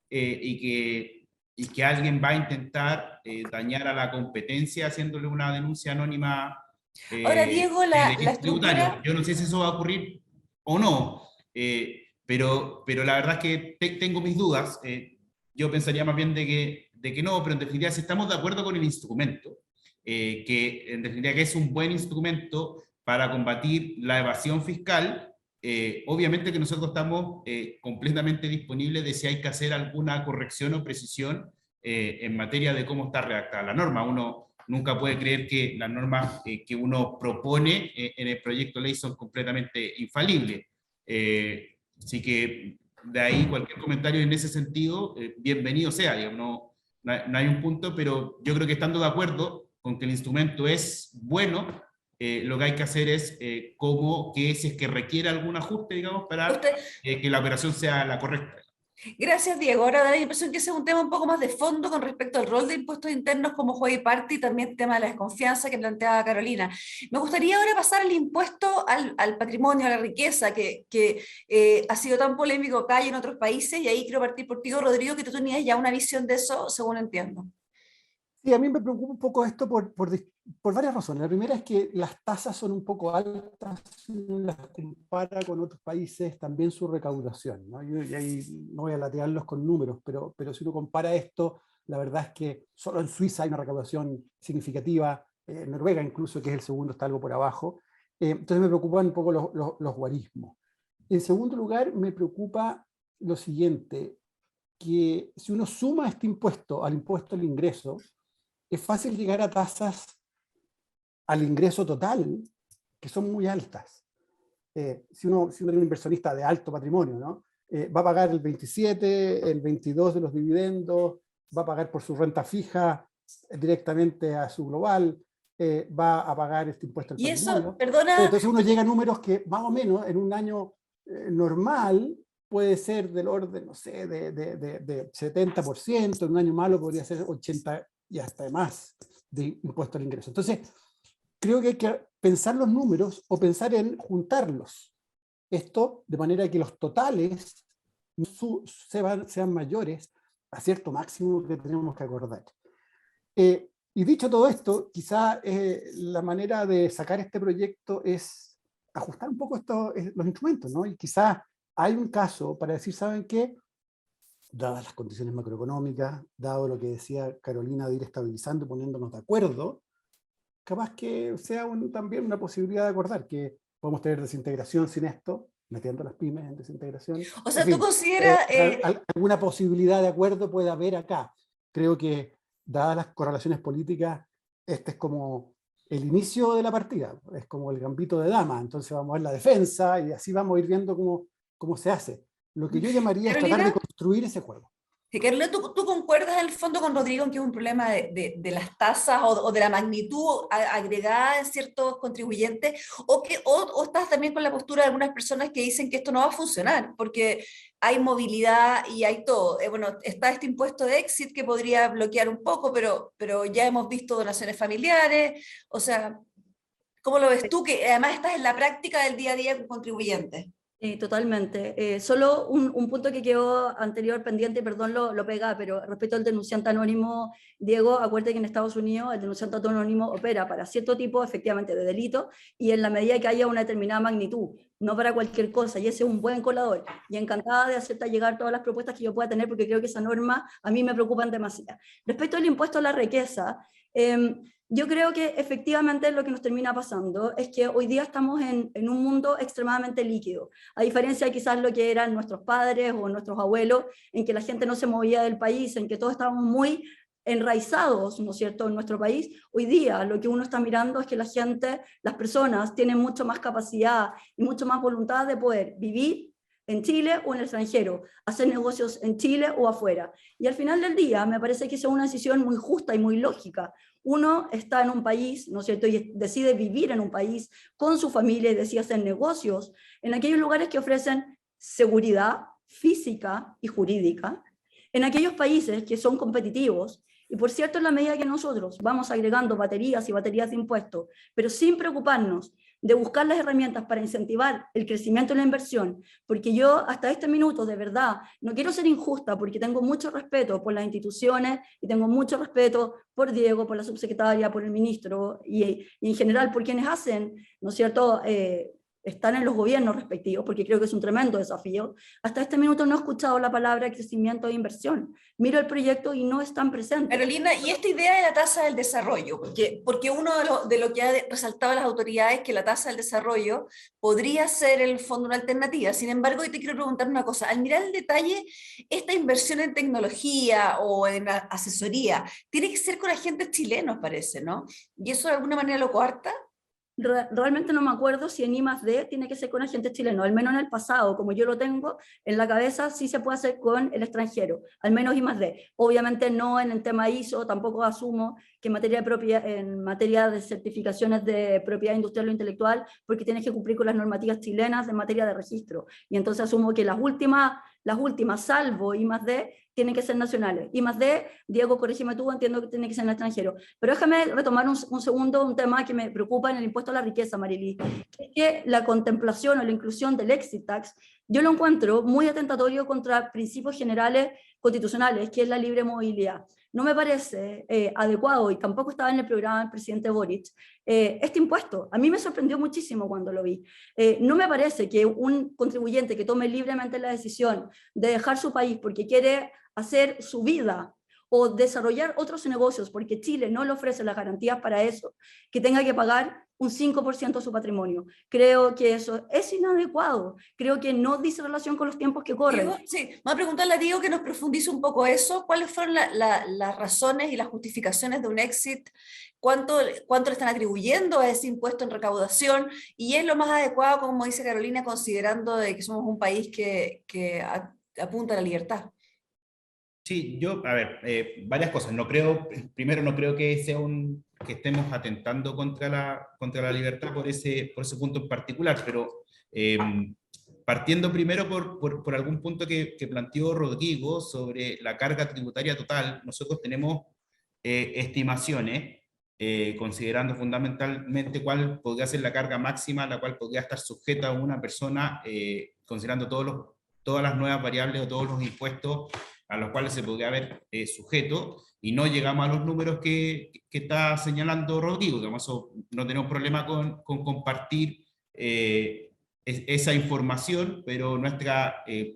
y que alguien va a intentar dañar a la competencia haciéndole una denuncia anónima. Ahora, Diego, la estructura... Yo no sé si eso va a ocurrir o no, pero la verdad es que tengo mis dudas. Yo pensaría más bien de que no, pero en definitiva si estamos de acuerdo con el instrumento, que en definitiva que es un buen instrumento para combatir la evasión fiscal, obviamente que nosotros estamos completamente disponibles de si hay que hacer alguna corrección o precisión en materia de cómo está redactada la norma. Uno nunca puede creer que las normas que uno propone en el proyecto de ley son completamente infalibles. Así que de ahí cualquier comentario en ese sentido, bienvenido sea, digamos, no hay un punto, pero yo creo que estando de acuerdo con que el instrumento es bueno, lo que hay que hacer es si es que requiere algún ajuste, digamos, para que la operación sea la correcta. Gracias, Diego. Ahora da la impresión que ese es un tema un poco más de fondo con respecto al rol de impuestos internos como juego y parte y también el tema de la desconfianza que planteaba Carolina. Me gustaría ahora pasar al impuesto al patrimonio, a la riqueza, que ha sido tan polémico acá y en otros países, y ahí quiero partir por ti, Rodrigo, que tú tenías ya una visión de eso, según entiendo. Sí, a mí me preocupa un poco esto por varias razones. La primera es que las tasas son un poco altas si uno las compara con otros países, también su recaudación, ¿no? Y ahí no voy a latearlos con números, pero si uno compara esto, la verdad es que solo en Suiza hay una recaudación significativa, Noruega incluso, que es el segundo, está algo por abajo. Entonces me preocupan un poco los guarismos. En segundo lugar, me preocupa lo siguiente, que si uno suma este impuesto al impuesto al ingreso, es fácil llegar a tasas al ingreso total que son muy altas. Si uno tiene un inversionista de alto patrimonio, ¿no? Va a pagar el 27, el 22 de los dividendos, va a pagar por su renta fija directamente a su global, va a pagar este impuesto al patrimonio. Y eso, perdona... Entonces uno llega a números que más o menos en un año normal puede ser del orden, no sé, de 70%, en un año malo podría ser 80% y hasta más de impuesto al ingreso. Entonces, creo que hay que pensar los números o pensar en juntarlos. Esto de manera que los totales sean mayores a cierto máximo que tenemos que acordar. Y dicho todo esto, quizá la manera de sacar este proyecto es ajustar un poco los instrumentos, ¿no? Y quizá hay un caso para decir, ¿saben qué? Dadas las condiciones macroeconómicas, dado lo que decía Carolina de ir estabilizando, poniéndonos de acuerdo, capaz que sea también una posibilidad de acordar que podemos tener desintegración sin esto, metiendo las pymes en desintegración. O sea, en fin, tú consideras... alguna posibilidad de acuerdo puede haber acá. Creo que, dadas las correlaciones políticas, este es como el inicio de la partida, es como el gambito de dama, entonces vamos a ver la defensa y así vamos a ir viendo cómo se hace. Lo que yo llamaría es tratar de construir ese juego. Que, Carolina, ¿tú concuerdas en el fondo con Rodrigo en que es un problema de las tasas o de la magnitud agregada en ciertos contribuyentes? ¿O estás también con la postura de algunas personas que dicen que esto no va a funcionar? Porque hay movilidad y hay todo. Bueno, está este impuesto de exit que podría bloquear un poco, pero ya hemos visto donaciones familiares. O sea, ¿cómo lo ves tú? Que además estás en la práctica del día a día con contribuyentes. Totalmente. Solo un punto que quedó anterior pendiente, perdón, lo pega, pero respecto al denunciante anónimo, Diego, acuérdate que en Estados Unidos el denunciante anónimo opera para cierto tipo, efectivamente, de delito, y en la medida que haya una determinada magnitud, no para cualquier cosa, y ese es un buen colador. Y encantada de hacerte llegar todas las propuestas que yo pueda tener, porque creo que esa norma a mí me preocupan demasiado. Respecto al impuesto a la riqueza, yo creo que efectivamente lo que nos termina pasando es que hoy día estamos en un mundo extremadamente líquido, a diferencia de quizás lo que eran nuestros padres o nuestros abuelos, en que la gente no se movía del país, en que todos estábamos muy enraizados, ¿no es cierto?, en nuestro país. Hoy día lo que uno está mirando es que la gente, las personas tienen mucho más capacidad y mucho más voluntad de poder vivir en Chile o en el extranjero, hacer negocios en Chile o afuera. Y al final del día me parece que es una decisión muy justa y muy lógica. Uno está en un país, ¿no es cierto?, y decide vivir en un país con su familia y decide hacer negocios en aquellos lugares que ofrecen seguridad física y jurídica, en aquellos países que son competitivos. Y por cierto, en la medida que nosotros vamos agregando baterías y baterías de impuestos, pero sin preocuparnos de buscar las herramientas para incentivar el crecimiento y la inversión, porque yo hasta este minuto, de verdad, no quiero ser injusta, porque tengo mucho respeto por las instituciones y tengo mucho respeto por Diego, por la subsecretaria, por el ministro y en general por quienes hacen, ¿no es cierto?, están en los gobiernos respectivos, porque creo que es un tremendo desafío. Hasta este minuto no he escuchado la palabra crecimiento e inversión. Miro el proyecto y no están presentes. Carolina, y esta idea de la tasa del desarrollo, porque uno de lo que ha resaltado las autoridades es que la tasa del desarrollo podría ser en el fondo una alternativa. Sin embargo, hoy te quiero preguntar una cosa. Al mirar el detalle, esta inversión en tecnología o en asesoría tiene que ser con agentes chilenos, parece, ¿no? ¿Y eso de alguna manera lo coarta? Realmente no me acuerdo si en I+D tiene que ser con agentes chilenos, al menos en el pasado, como yo lo tengo en la cabeza, sí se puede hacer con el extranjero, al menos I+D. Obviamente no en el tema ISO, tampoco asumo que en materia de certificaciones de propiedad industrial o intelectual, porque tienes que cumplir con las normativas chilenas en materia de registro. Y entonces asumo que las últimas, salvo I+D, tienen que ser nacionales. I+D, Diego, corrígeme tú, entiendo que tiene que ser en el extranjero. Pero déjame retomar un segundo un tema que me preocupa en el impuesto a la riqueza, Marily, que es que la contemplación o la inclusión del exit tax, yo lo encuentro muy atentatorio contra principios generales constitucionales, que es la libre movilidad. No me parece adecuado, y tampoco estaba en el programa del presidente Boric, este impuesto. A mí me sorprendió muchísimo cuando lo vi. No me parece que un contribuyente que tome libremente la decisión de dejar su país porque quiere hacer su vida o desarrollar otros negocios porque Chile no le ofrece las garantías para eso, que tenga que pagar un 5% de su patrimonio. Creo que eso es inadecuado. Creo que no dice relación con los tiempos que corren. Diego, sí, voy a preguntarle a Diego que nos profundice un poco eso. ¿Cuáles fueron las razones y las justificaciones de un exit? ¿Cuánto le están atribuyendo a ese impuesto en recaudación? ¿Y es lo más adecuado, como dice Carolina, considerando de que somos un país que apunta a la libertad? Sí, a ver, varias cosas. Primero, no creo que que estemos atentando contra la libertad por ese punto en particular, pero partiendo primero por algún punto que planteó Rodrigo sobre la carga tributaria total, nosotros tenemos estimaciones, considerando fundamentalmente cuál podría ser la carga máxima a la cual podría estar sujeta una persona, considerando todas las nuevas variables o todos los impuestos a los cuales se podría haber sujeto, y no llegamos a los números que está señalando Rodrigo. Digamos, no tenemos problema con compartir esa información, pero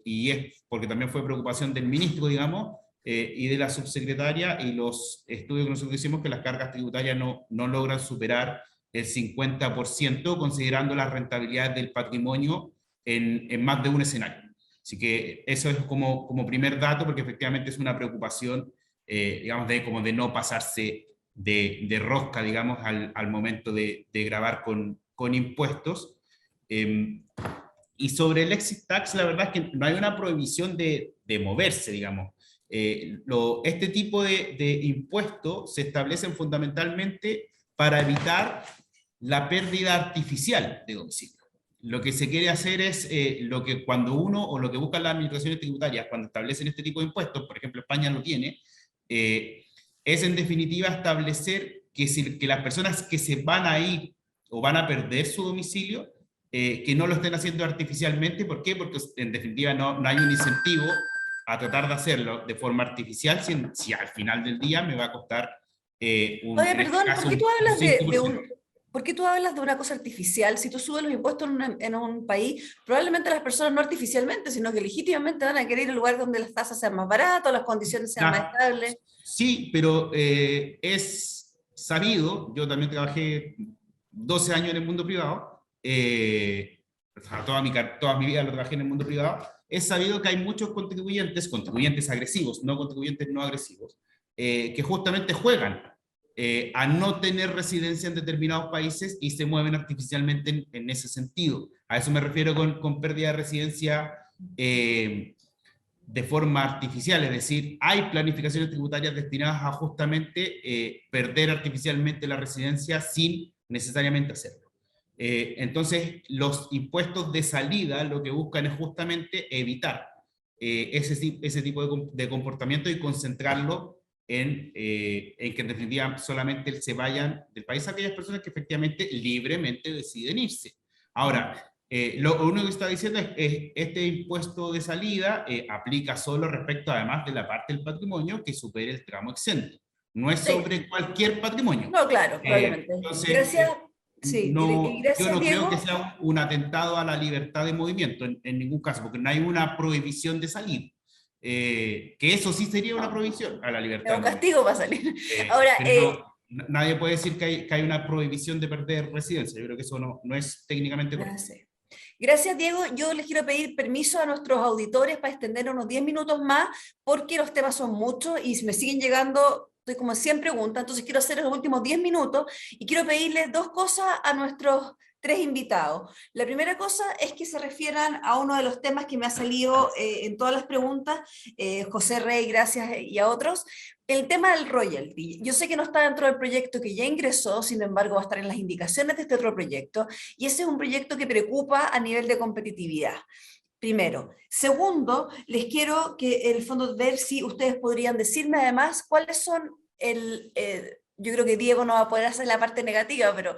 y es porque también fue preocupación del ministro, digamos, y de la subsecretaria, y los estudios que nosotros hicimos, que las cargas tributarias no logran superar el 50%, considerando las rentabilidades del patrimonio en más de un escenario. Así que eso es como primer dato, porque efectivamente es una preocupación, digamos, de no pasarse de rosca, digamos, al momento de gravar con impuestos. Y sobre el exit tax, la verdad es que no hay una prohibición de moverse, digamos. Este tipo de impuestos se establecen fundamentalmente para evitar la pérdida artificial de domicilio. Lo que se quiere hacer es lo que cuando uno, o lo que buscan las administraciones tributarias cuando establecen este tipo de impuestos, por ejemplo España lo tiene, es en definitiva establecer que las personas que se van a ir o van a perder su domicilio, que no lo estén haciendo artificialmente. ¿Por qué? Porque en definitiva no hay un incentivo a tratar de hacerlo de forma artificial si al final del día me va a costar Oye, perdón, ¿por qué tú hablas de 5%. ¿por qué tú hablas de una cosa artificial? Si tú subes los impuestos en un país, probablemente las personas no artificialmente, sino que legítimamente van a querer ir al lugar donde las tasas sean más baratas, las condiciones sean más estables. Sí, pero es sabido, yo también trabajé 12 años en el mundo privado, toda mi vida lo trabajé en el mundo privado, es sabido que hay muchos contribuyentes agresivos, no contribuyentes no agresivos, que justamente juegan a no tener residencia en determinados países y se mueven artificialmente en ese sentido. A eso me refiero con pérdida de residencia de forma artificial, es decir, hay planificaciones tributarias destinadas a justamente perder artificialmente la residencia sin necesariamente hacerlo. Entonces, los impuestos de salida lo que buscan es justamente evitar ese tipo de comportamiento y concentrarlo en que en definitiva solamente se vayan del país aquellas personas que efectivamente libremente deciden irse. Ahora, lo único que está diciendo es que este impuesto de salida aplica solo respecto además de la parte del patrimonio que supere el tramo exento. No es sobre cualquier patrimonio. No, claro, probablemente. Entonces, Gracias. Sí, no, gracias, yo no Diego. creo que sea un atentado a la libertad de movimiento en ningún caso, porque no hay una prohibición de salir. Que eso sí sería una prohibición a la libertad. Es un castigo para salir. Ahora, nadie puede decir que hay una prohibición de perder residencia. Yo creo que eso no es técnicamente correcto. Gracias, Diego. Yo les quiero pedir permiso a nuestros auditores para extender unos 10 minutos más, porque los temas son muchos y me siguen llegando, estoy como 100 preguntas, entonces quiero hacer los últimos 10 minutos y quiero pedirles dos cosas a nuestros 3 invitados. La primera cosa es que se refieran a uno de los temas que me ha salido en todas las preguntas, José Rey, gracias, y a otros, el tema del royalty. Yo sé que no está dentro del proyecto que ya ingresó, sin embargo va a estar en las indicaciones de este otro proyecto, y ese es un proyecto que preocupa a nivel de competitividad. Primero. Segundo, les quiero que el fondo ver si ustedes podrían decirme además cuáles son yo creo que Diego no va a poder hacer la parte negativa, pero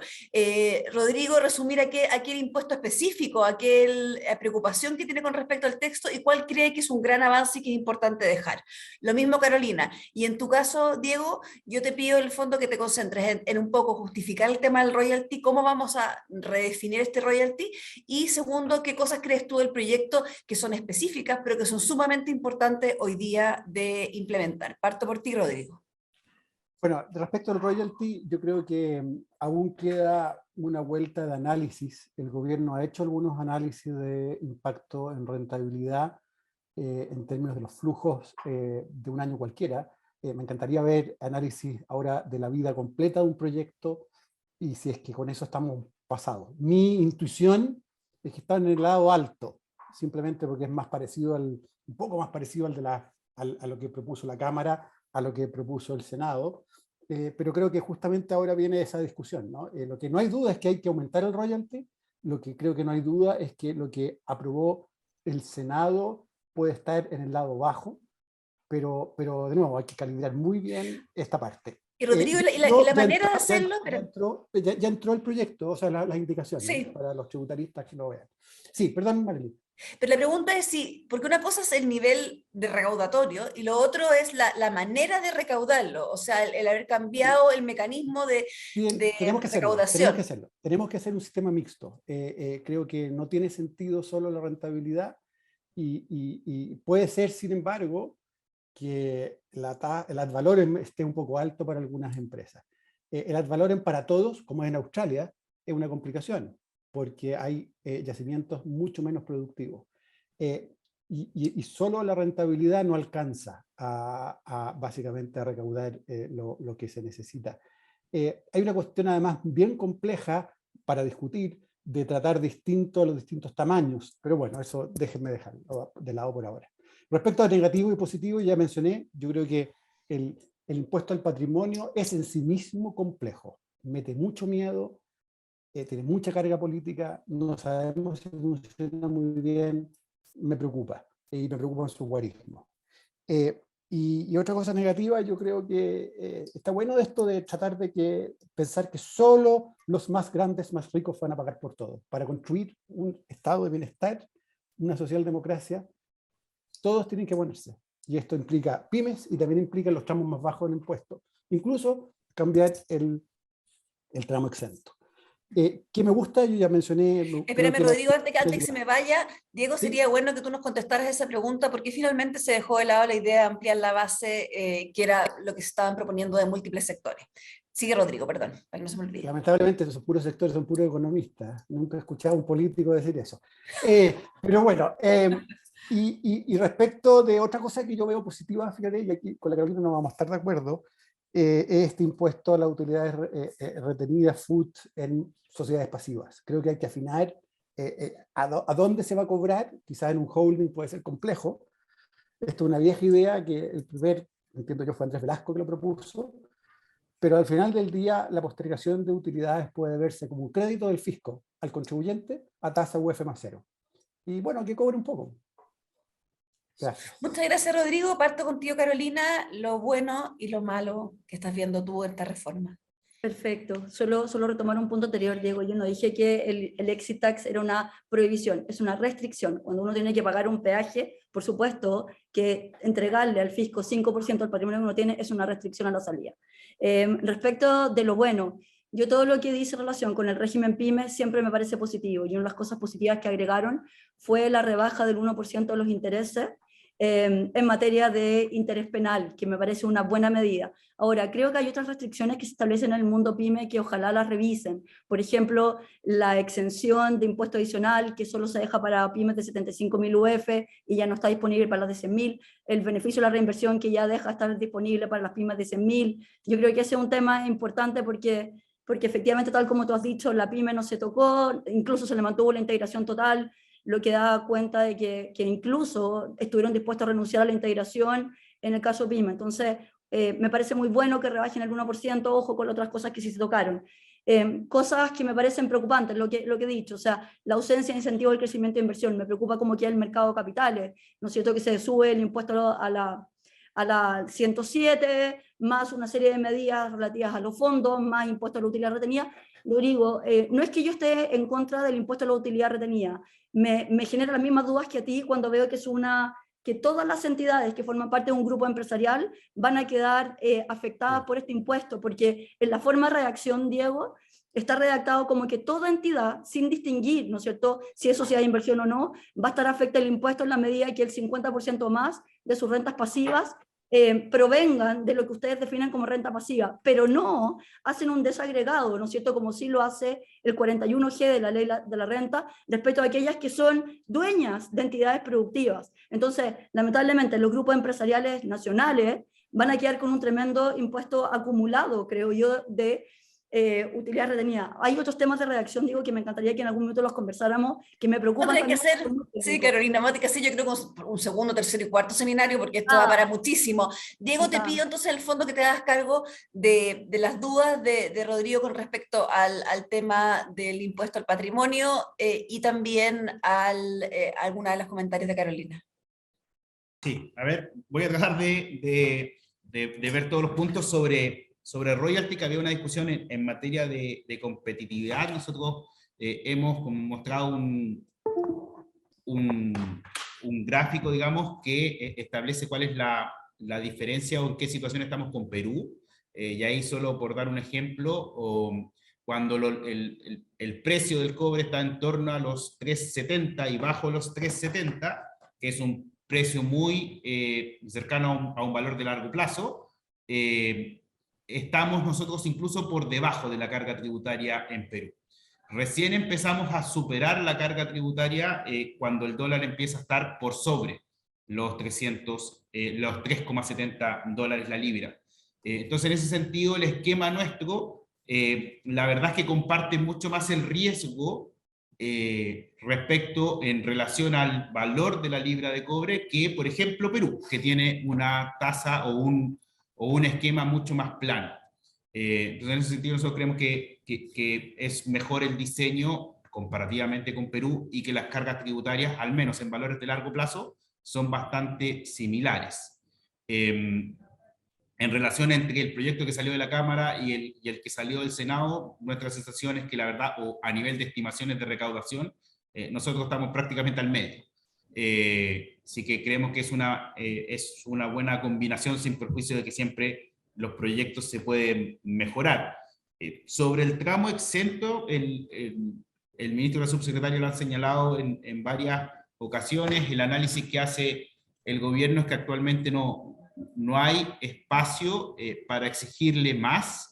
Rodrigo, resumir aquel impuesto específico, aquella preocupación que tiene con respecto al texto y cuál cree que es un gran avance y que es importante dejar. Lo mismo Carolina. Y en tu caso, Diego, yo te pido en el fondo que te concentres en un poco justificar el tema del royalty, cómo vamos a redefinir este royalty, y segundo, qué cosas crees tú del proyecto que son específicas, pero que son sumamente importantes hoy día de implementar. Parto por ti, Rodrigo. Bueno, respecto al royalty, yo creo que aún queda una vuelta de análisis. El gobierno ha hecho algunos análisis de impacto en rentabilidad en términos de los flujos de un año cualquiera. Me encantaría ver análisis ahora de la vida completa de un proyecto y si es que con eso estamos pasados. Mi intuición es que está en el lado alto, simplemente porque es más parecido un poco más parecido a lo que propuso la Cámara, a lo que propuso el Senado, pero creo que justamente ahora viene esa discusión, ¿no? Lo que no hay duda es que hay que aumentar el royalty, lo que creo que no hay duda es que lo que aprobó el Senado puede estar en el lado bajo, pero de nuevo hay que calibrar muy bien esta parte. Y Rodrigo, la manera de hacerlo... Ya entró el proyecto, o sea, las indicaciones, sí, para los tributaristas que lo vean. Sí, perdón, Marilyn. Pero la pregunta es si, porque una cosa es el nivel de recaudatorio y lo otro es la manera de recaudarlo, o sea, el haber cambiado el mecanismo de recaudación. Tenemos que hacer un sistema mixto. Creo que no tiene sentido solo la rentabilidad y puede ser, sin embargo, que el ad valorem esté un poco alto para algunas empresas. El ad valorem para todos, como es en Australia, es una complicación, porque hay yacimientos mucho menos productivos. Y solo la rentabilidad no alcanza básicamente a recaudar lo que se necesita. Hay una cuestión además bien compleja para discutir de tratar distinto los distintos tamaños, pero bueno, eso déjenme dejarlo de lado por ahora. Respecto a negativo y positivo, ya mencioné, yo creo que el impuesto al patrimonio es en sí mismo complejo, mete mucho miedo, tiene mucha carga política, no sabemos si funciona muy bien, me preocupa, y me preocupa su guarismo. Y otra cosa negativa, yo creo que está bueno esto de tratar de pensar que solo los más grandes, más ricos van a pagar por todo. Para construir un estado de bienestar, una socialdemocracia, todos tienen que ponerse. Y esto implica pymes y también implica los tramos más bajos del impuesto. Incluso cambiar el tramo exento. ¿Qué me gusta? Yo ya mencioné... Espérame, Rodrigo, antes que se me vaya, Diego, ¿Sí? sería bueno que tú nos contestaras esa pregunta, porque finalmente se dejó de lado la idea de ampliar la base, que era lo que se estaban proponiendo de múltiples sectores. Sigue, Rodrigo, perdón, para que no se me olvide. Lamentablemente esos puros sectores son puros economistas. Nunca he escuchado a un político decir eso. Pero bueno, y respecto de otra cosa que yo veo positiva, fíjate, y aquí con la Carolina no vamos a estar de acuerdo, es este impuesto a las utilidades retenidas FUT en sociedades pasivas. Creo que hay que afinar a dónde se va a cobrar. Quizás en un holding puede ser complejo. Esto es una vieja idea que el primer, entiendo yo, fue Andrés Velasco que lo propuso, pero al final del día la postergación de utilidades puede verse como un crédito del fisco al contribuyente a tasa UF+0. Y bueno, que cobre un poco. Gracias. Muchas gracias, Rodrigo. Parto contigo, Carolina, lo bueno y lo malo que estás viendo tú en esta reforma. Perfecto. Solo retomar un punto anterior, Diego. Yo no dije que el exit tax era una prohibición, es una restricción. Cuando uno tiene que pagar un peaje, por supuesto que entregarle al fisco 5% del patrimonio que uno tiene es una restricción a la salida. Respecto de lo bueno, yo todo lo que dice en relación con el régimen PYME siempre me parece positivo. Y una de las cosas positivas que agregaron fue la rebaja del 1% de los intereses en materia de interés penal, que me parece una buena medida. Ahora, creo que hay otras restricciones que se establecen en el mundo PYME que ojalá las revisen. Por ejemplo, la exención de impuesto adicional, que solo se deja para pymes de 75.000 UF y ya no está disponible para las de 100.000. El beneficio de la reinversión, que ya deja de estar disponible para las pymes de 100.000. Yo creo que ese es un tema importante porque efectivamente, tal como tú has dicho, la pyme no se tocó, incluso se le mantuvo la integración total, lo que da cuenta de que incluso estuvieron dispuestos a renunciar a la integración en el caso PYME. Entonces, me parece muy bueno que rebajen el 1%, ojo con otras cosas que sí se tocaron. Cosas que me parecen preocupantes, lo que he dicho, o sea, la ausencia de incentivo al crecimiento de inversión, me preocupa cómo queda el mercado de capitales, ¿no es cierto? Que se sube el impuesto a la 107, más una serie de medidas relativas a los fondos, más impuesto a la utilidad retenida. Lo digo, no es que yo esté en contra del impuesto a la utilidad retenida, me genera las mismas dudas que a ti cuando veo que todas las entidades que forman parte de un grupo empresarial van a quedar afectadas por este impuesto, porque en la forma de redacción, Diego, está redactado como que toda entidad, sin distinguir, ¿no es cierto?, si es sociedad de inversión o no, va a estar afectada el impuesto en la medida que el 50% más de sus rentas pasivas provengan de lo que ustedes definen como renta pasiva, pero no hacen un desagregado, ¿no es cierto?, como sí lo hace el 41G de la ley de la renta, respecto a aquellas que son dueñas de entidades productivas. Entonces, lamentablemente, los grupos empresariales nacionales van a quedar con un tremendo impuesto acumulado, creo yo, de utilidad retenida. Hay otros temas de redacción, digo, que me encantaría que en algún minuto los conversáramos, que me preocupan. No, que hacer, sí, Carolina, vamos a tener que hacer, yo creo, un segundo, tercero y cuarto seminario, porque esto va para muchísimo. Diego, te pido entonces el fondo que te hagas cargo de las dudas de Rodrigo con respecto al tema del impuesto al patrimonio y también alguna de los comentarios de Carolina. Sí, a ver, voy a tratar de ver todos los puntos sobre royalty, que había una discusión en materia de competitividad. Nosotros hemos mostrado un gráfico, digamos, que establece cuál es la diferencia o en qué situación estamos con Perú. Y ahí, solo por dar un ejemplo, cuando el precio del cobre está en torno a los 3.70 y bajo los 3.70, que es un precio muy cercano a un valor de largo plazo, estamos nosotros incluso por debajo de la carga tributaria en Perú. Recién empezamos a superar la carga tributaria cuando el dólar empieza a estar por sobre los 3,70 dólares la libra. Entonces, en ese sentido, el esquema nuestro, la verdad es que comparte mucho más el riesgo respecto en relación al valor de la libra de cobre que, por ejemplo, Perú, que tiene una tasa o un esquema mucho más plano. Entonces, en ese sentido, nosotros creemos que es mejor el diseño comparativamente con Perú y que las cargas tributarias, al menos en valores de largo plazo, son bastante similares. En relación entre el proyecto que salió de la Cámara y el que salió del Senado, nuestra sensación es que la verdad, o a nivel de estimaciones de recaudación, nosotros estamos prácticamente al medio. Así que creemos que es una buena combinación, sin perjuicio de que siempre los proyectos se pueden mejorar. Sobre el tramo exento, el ministro y la subsecretaria lo han señalado en varias ocasiones. El análisis que hace el gobierno es que actualmente no hay espacio para exigirle más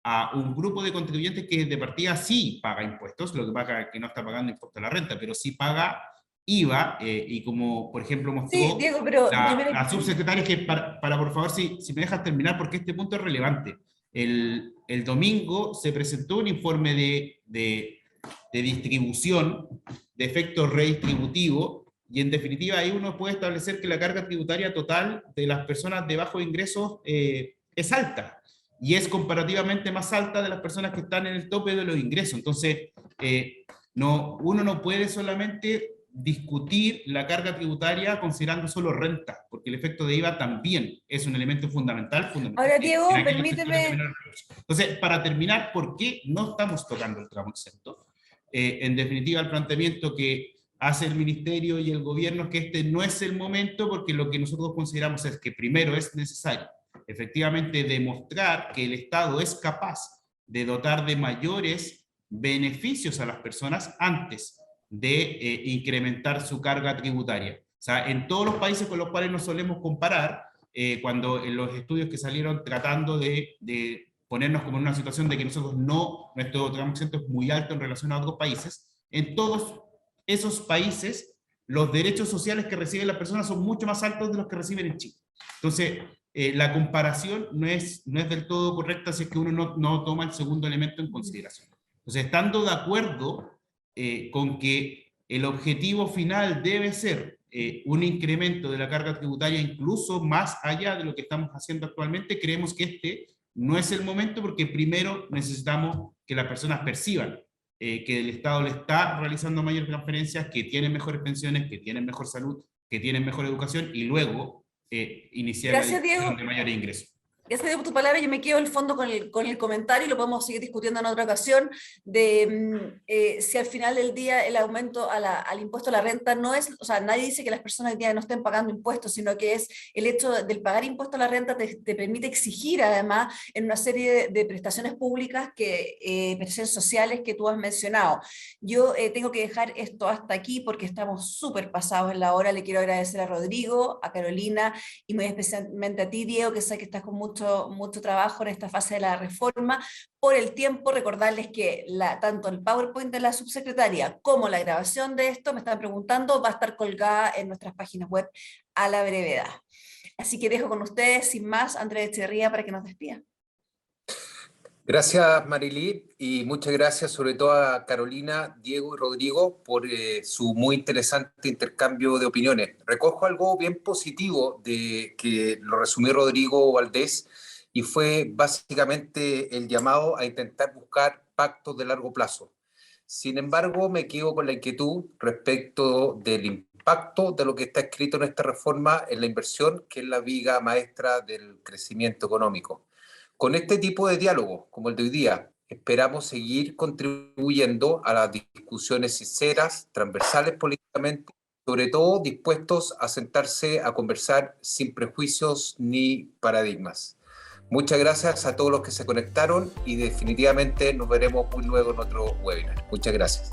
a un grupo de contribuyentes que de partida sí paga impuestos, lo que pasa es que no está pagando impuesto a la renta, pero sí paga IVA, y como por ejemplo mostró Sí, Diego, pero la subsecretaria, que para por favor, si me dejas terminar, porque este punto es relevante. El domingo se presentó un informe de distribución, de efecto redistributivo, y en definitiva ahí uno puede establecer que la carga tributaria total de las personas de bajos ingresos es alta, y es comparativamente más alta de las personas que están en el tope de los ingresos. Entonces, uno no puede solamente discutir la carga tributaria considerando solo renta, porque el efecto de IVA también es un elemento fundamental. Ahora, Diego, permíteme... Entonces, para terminar, ¿por qué no estamos tocando el tramo exento? En definitiva, el planteamiento que hace el Ministerio y el Gobierno es que este no es el momento, porque lo que nosotros consideramos es que primero es necesario efectivamente demostrar que el Estado es capaz de dotar de mayores beneficios a las personas antes de incrementar su carga tributaria. O sea, en todos los países con los cuales nos solemos comparar, cuando en los estudios que salieron tratando de ponernos como en una situación de que nuestro tramo exento es muy alto en relación a otros países, en todos esos países los derechos sociales que reciben las personas son mucho más altos de los que reciben en Chile. Entonces, la comparación no es del todo correcta si es que uno no toma el segundo elemento en consideración. Entonces, estando de acuerdo con que el objetivo final debe ser un incremento de la carga tributaria incluso más allá de lo que estamos haciendo actualmente, creemos que este no es el momento, porque primero necesitamos que las personas perciban que el Estado le está realizando mayores transferencias, que tienen mejores pensiones, que tienen mejor salud, que tienen mejor educación, y luego iniciar la discusión de mayores ingresos. Gracias, Diego, por tu palabra. Yo me quedo en el fondo con el comentario, y lo podemos seguir discutiendo en otra ocasión, de si al final del día el aumento al impuesto a la renta no es, o sea, nadie dice que las personas hoy día no estén pagando impuestos, sino que es el hecho del pagar impuesto a la renta te permite exigir además en una serie de prestaciones públicas, prestaciones sociales que tú has mencionado. Yo tengo que dejar esto hasta aquí porque estamos súper pasados en la hora. Le quiero agradecer a Rodrigo, a Carolina y muy especialmente a ti, Diego, que sé que estás con mucho trabajo en esta fase de la reforma. Por el tiempo, recordarles que tanto el PowerPoint de la subsecretaria como la grabación de esto, me están preguntando, va a estar colgada en nuestras páginas web a la brevedad. Así que dejo con ustedes, sin más, Andrés Echeverría para que nos despida. Gracias, Marily, y muchas gracias sobre todo a Carolina, Diego y Rodrigo por su muy interesante intercambio de opiniones. Recojo algo bien positivo de que lo resumió Rodrigo Valdés, y fue básicamente el llamado a intentar buscar pactos de largo plazo. Sin embargo, me quedo con la inquietud respecto del impacto de lo que está escrito en esta reforma en la inversión, que es la viga maestra del crecimiento económico. Con este tipo de diálogo, como el de hoy día, esperamos seguir contribuyendo a las discusiones sinceras, transversales políticamente, sobre todo dispuestos a sentarse a conversar sin prejuicios ni paradigmas. Muchas gracias a todos los que se conectaron, y definitivamente nos veremos muy luego en otro webinar. Muchas gracias.